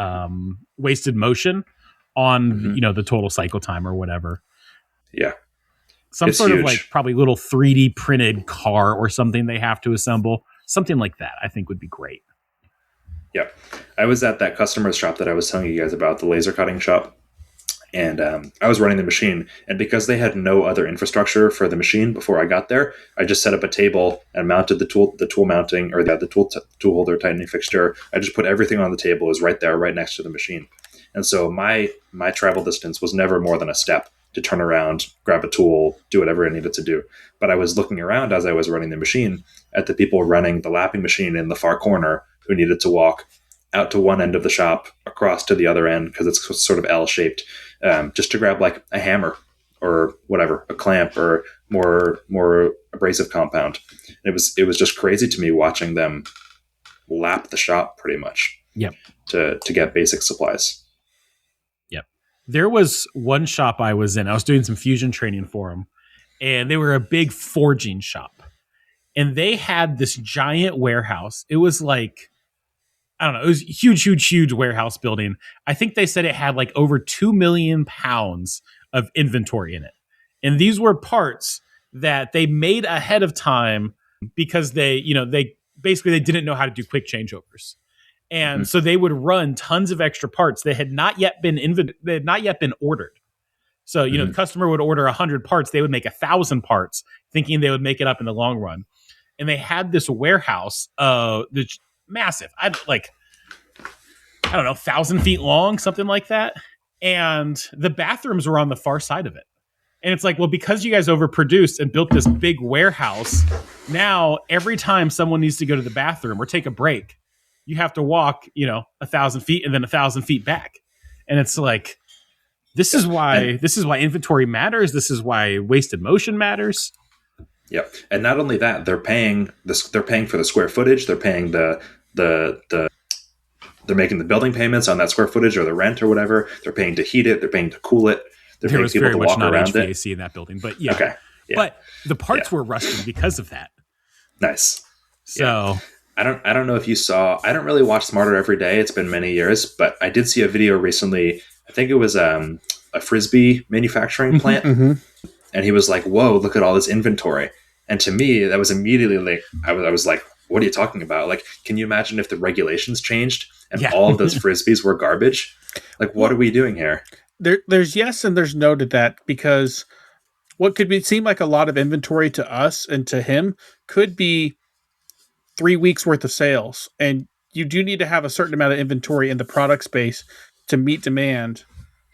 wasted motion on, the total cycle time or whatever. Yeah. Some it's sort huge. Of like probably little 3D printed car or something they have to assemble. Something like that, I think would be great. Yeah. I was at that customer's shop that I was telling you guys about, the laser cutting shop. And I was running the machine. And because they had no other infrastructure for the machine before I got there, I just set up a table and mounted the tool mounting, or the tool holder tightening fixture. I just put everything on the table. It was right there, right next to the machine. And so my travel distance was never more than a step to turn around, grab a tool, do whatever I needed to do. But I was looking around as I was running the machine at the people running the lapping machine in the far corner who needed to walk out to one end of the shop, across to the other end, because it's sort of L-shaped, just to grab like a hammer or whatever, a clamp or more abrasive compound. It was just crazy to me watching them lap the shop pretty much. Yep. To get basic supplies. Yep. There was one shop I was in. I was doing some fusion training for them, and they were a big forging shop. And they had this giant warehouse. It was like, I don't know, it was huge warehouse building. I think they said it had like over 2 million pounds of inventory in it. And these were parts that they made ahead of time because they didn't know how to do quick changeovers. And so they would run tons of extra parts that had not yet been ordered. So, the customer would order 100 parts. They would make 1,000 parts thinking they would make it up in the long run. And they had this warehouse, that's massive. I don't know, 1,000 feet long, something like that. And the bathrooms were on the far side of it. And it's like, well, because you guys overproduced and built this big warehouse, now every time someone needs to go to the bathroom or take a break, you have to walk, 1,000 feet and then 1,000 feet back. And it's like, this is why inventory matters. This is why wasted motion matters. Yep. And not only that, they're paying for the square footage. They're paying they're making the building payments on that square footage or the rent or whatever. They're paying to heat it. They're paying to cool it. There was very much not HVAC in that building, but yeah. Okay. Yeah. But the parts were rusting because of that. Nice. So I don't know if you saw. I don't really watch Smarter Every Day. It's been many years, but I did see a video recently. I think it was a Frisbee manufacturing plant, and he was like, "Whoa, look at all this inventory." And to me, that was immediately like I was like, "What are you talking about? Like, can you imagine if the regulations changed and all of those Frisbees were garbage? Like, what are we doing here?" There's yes and there's no to that, because what could seem like a lot of inventory to us and to him could be 3 weeks worth of sales, and you do need to have a certain amount of inventory in the product space to meet demand.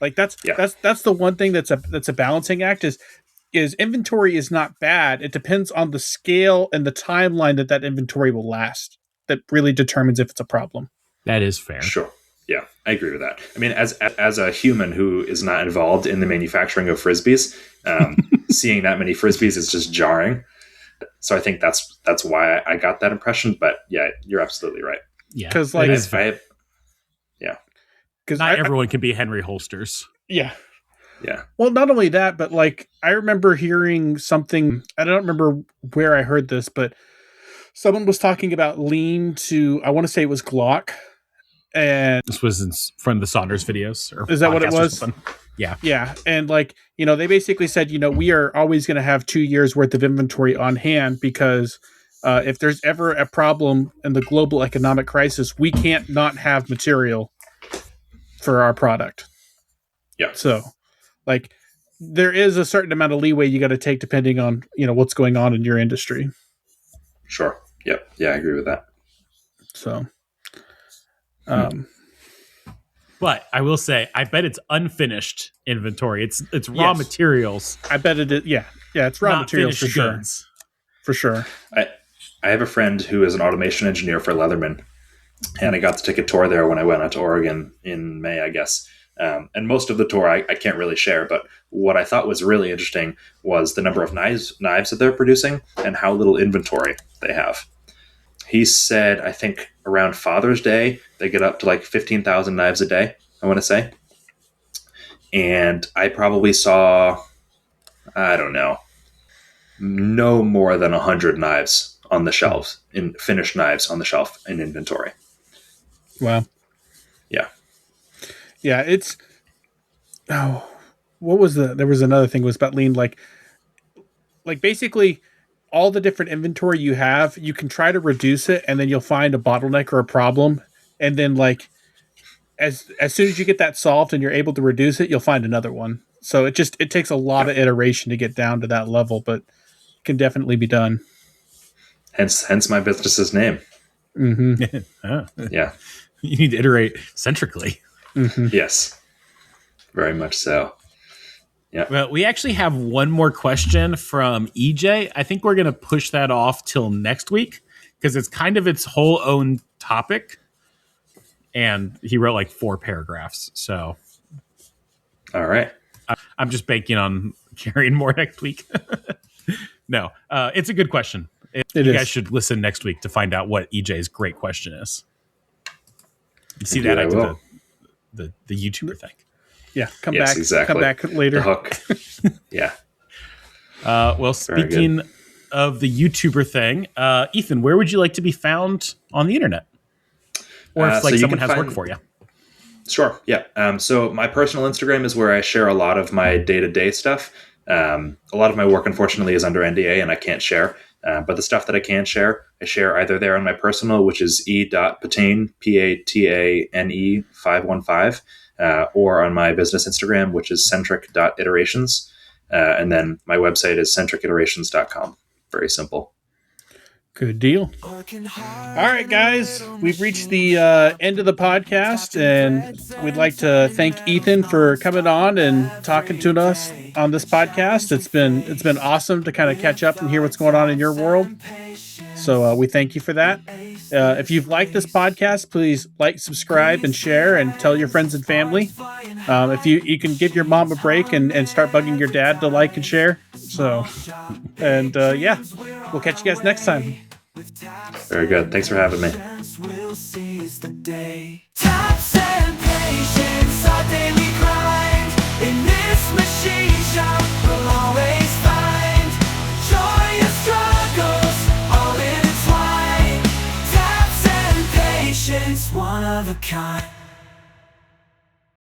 Like that's the one thing that's a balancing act is inventory is not bad. It depends on the scale and the timeline that inventory will last. That really determines if it's a problem. That is fair. Sure. Yeah, I agree with that. I mean, as a human who is not involved in the manufacturing of Frisbees, seeing that many Frisbees is just jarring. So I think that's why I got that impression. But yeah, you're absolutely right. Yeah, because like, because not everyone can be Henry Holsters. Yeah. Yeah. Well, not only that, but like I remember hearing something. I don't remember where I heard this, but someone was talking about lean to. I want to say it was Glock. And this was from the Saunders videos. Or is that what it was? Yeah. Yeah. And like, they basically said, we are always going to have 2 years worth of inventory on hand because if there's ever a problem in the global economic crisis, we can't not have material for our product. Yeah. So like there is a certain amount of leeway you got to take depending on, what's going on in your industry. Sure. Yep. Yeah, I agree with that. So but I will say, I bet it's unfinished inventory. It's raw materials. I bet it is. Yeah. Yeah. It's raw materials for sure. Goods. For sure. I have a friend who is an automation engineer for Leatherman, and I got to take a tour there when I went out to Oregon in May, I guess. And most of the tour I can't really share, but what I thought was really interesting was the number of knives that they're producing and how little inventory they have. He said, I think around Father's Day, they get up to like 15,000 knives a day, I want to say. And I probably saw, I don't know, no more than 100 knives on the shelves, in finished knives on the shelf in inventory. Wow. Yeah. Yeah, it's... Oh, what was there was another thing was about lean, like basically all the different inventory you have, you can try to reduce it, and then you'll find a bottleneck or a problem, and then like as soon as you get that solved and you're able to reduce it, you'll find another one. So it takes a lot of iteration to get down to that level, but it can definitely be done. Hence my business's name. Mm-hmm. Yeah. You need to iterate centrically. Mm-hmm. Yes. Very much so. Yeah. Well, we actually have one more question from EJ. I think we're going to push that off till next week because it's kind of its whole own topic. And he wrote like 4 paragraphs. So. All right. I'm just banking on carrying more next week. No, it's a good question. You guys should listen next week to find out what EJ's great question is. You see that I did the YouTuber thing. Yeah, come exactly. back later. The hook. Yeah. Well, speaking of the YouTuber thing, Ethan, where would you like to be found on the internet? Or if someone has work for you? Sure. Yeah. So my personal Instagram is where I share a lot of my day-to-day stuff. A lot of my work, unfortunately, is under NDA and I can't share. But the stuff that I can share, I share either there on my personal, which is e.patane, Patane 515. or on my business Instagram, which is centric.iterations. And then my website is centriciterations.com. Very simple. Good deal. All right, guys, we've reached the end of the podcast, and we'd like to thank Ethan for coming on and talking to us on this podcast. It's been awesome to kind of catch up and hear what's going on in your world. So we thank you for that. If you've liked this podcast, please like, subscribe, and share, and tell your friends and family. If you can give your mom a break and start bugging your dad to like and share. So, and yeah, we'll catch you guys next time. Very good. Thanks for having me. Taps and patience, our daily grind. In this machine shop, we'll always find joyous struggles, all intertwined. Taps and patience, one of a kind.